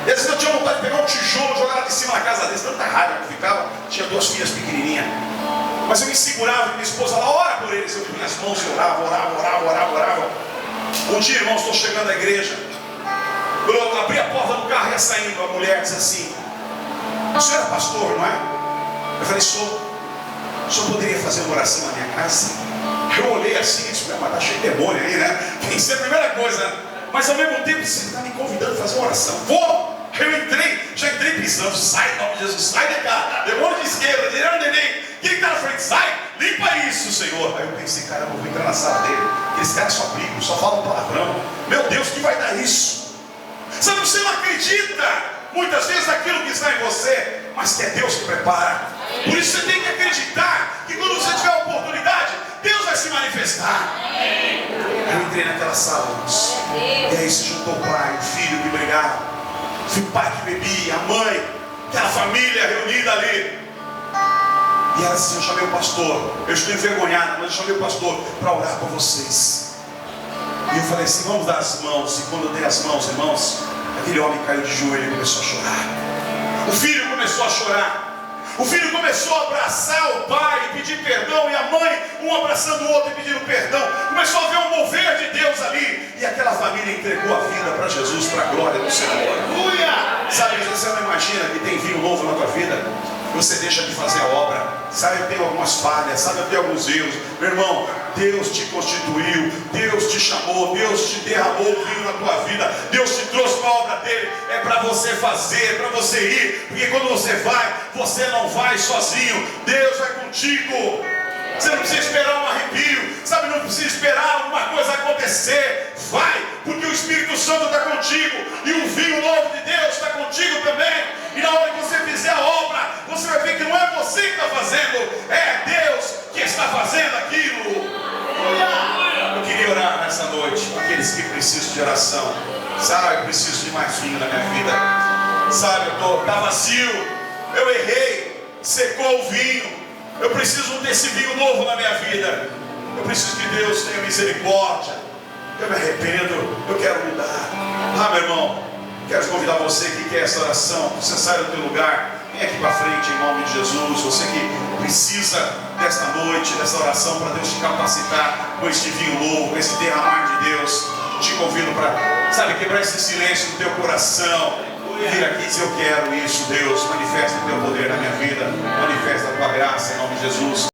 E às vezes eu tinha vontade de pegar um tijolo e jogar lá de cima da casa deles, tanta raiva que eu ficava. Tinha 2 filhas pequenininhas. Mas eu me segurava e minha esposa lá, ora por eles. Eu punha as mãos e orava. Um dia, irmãos, estou chegando à igreja. Eu abri a porta do carro e ia saindo. A mulher disse assim: o senhor é pastor, não é? Eu falei: sou. O senhor poderia fazer uma oração na minha casa? Eu olhei assim e disse: mas tá cheio de demônio aí, né? Tem que ser a primeira coisa. Mas ao mesmo tempo, você está me convidando a fazer uma oração. Vou! Eu já entrei pisando. Sai, em nome de Jesus, sai de cá. Demônio de esquerda, direita, neném. Quem está na frente? Sai, limpa isso, Senhor. Aí eu pensei: caramba, eu vou entrar na sala dele. Aqueles caras só brigam, só falam palavrão. Meu Deus, que vai dar isso? Sabe, você não acredita muitas vezes naquilo que está em você, mas que é Deus que prepara. Por isso você tem que acreditar que quando você tiver a oportunidade, Deus vai se manifestar. Eu entrei naquela sala, irmãos, e aí se juntou o pai, o filho que brigava, o pai que bebia, a mãe, aquela família reunida ali. E ela disse: eu chamei o pastor, eu estou envergonhada, mas eu chamei o pastor para orar por vocês. E eu falei assim: vamos dar as mãos. E quando eu dei as mãos, irmãos, aquele homem caiu de joelho e começou a chorar. O filho começou a chorar. O filho começou a abraçar o pai e pedir perdão, e a mãe, um abraçando o outro e pedindo perdão. Começou a ver um mover de Deus ali, e aquela família entregou a vida para Jesus, para a glória do Senhor. Aleluia! Sabe, você não imagina que tem vinho novo na tua vida? Você deixa de fazer a obra. Sabe, eu tenho algumas falhas, sabe, eu tenho alguns erros. Meu irmão, Deus te constituiu, Deus te chamou, Deus te derramou o vinho na tua vida, Deus te trouxe para a obra dele. É para você fazer, é para você ir, porque quando você vai, você não vai sozinho, Deus vai contigo. Você não precisa esperar um arrepio, sabe, não precisa esperar alguma coisa acontecer. Vai, porque o Espírito Santo está contigo, e o vinho novo de Deus está contigo também. E na hora que você fizer a obra, você vai ver que não é você que está fazendo, é Deus que está fazendo aquilo. Eu queria orar nessa noite para aqueles que precisam de oração. Sabe, eu preciso de mais vinho na minha vida. Sabe, está vazio, eu errei, secou o vinho. Eu preciso desse vinho novo na minha vida. Eu preciso que Deus tenha misericórdia. Eu me arrependo, eu quero mudar. Meu irmão, quero convidar você que quer essa oração. Você sai do teu lugar, vem aqui para frente em nome de Jesus. Você que precisa desta noite, dessa oração, para Deus te capacitar com este vinho novo, com esse derramar de Deus. Te convido para, sabe, quebrar esse silêncio no teu coração. Vir aqui e dizer: eu quero isso, Deus. Manifesta o teu poder na minha vida, manifesta a tua graça em nome de Jesus.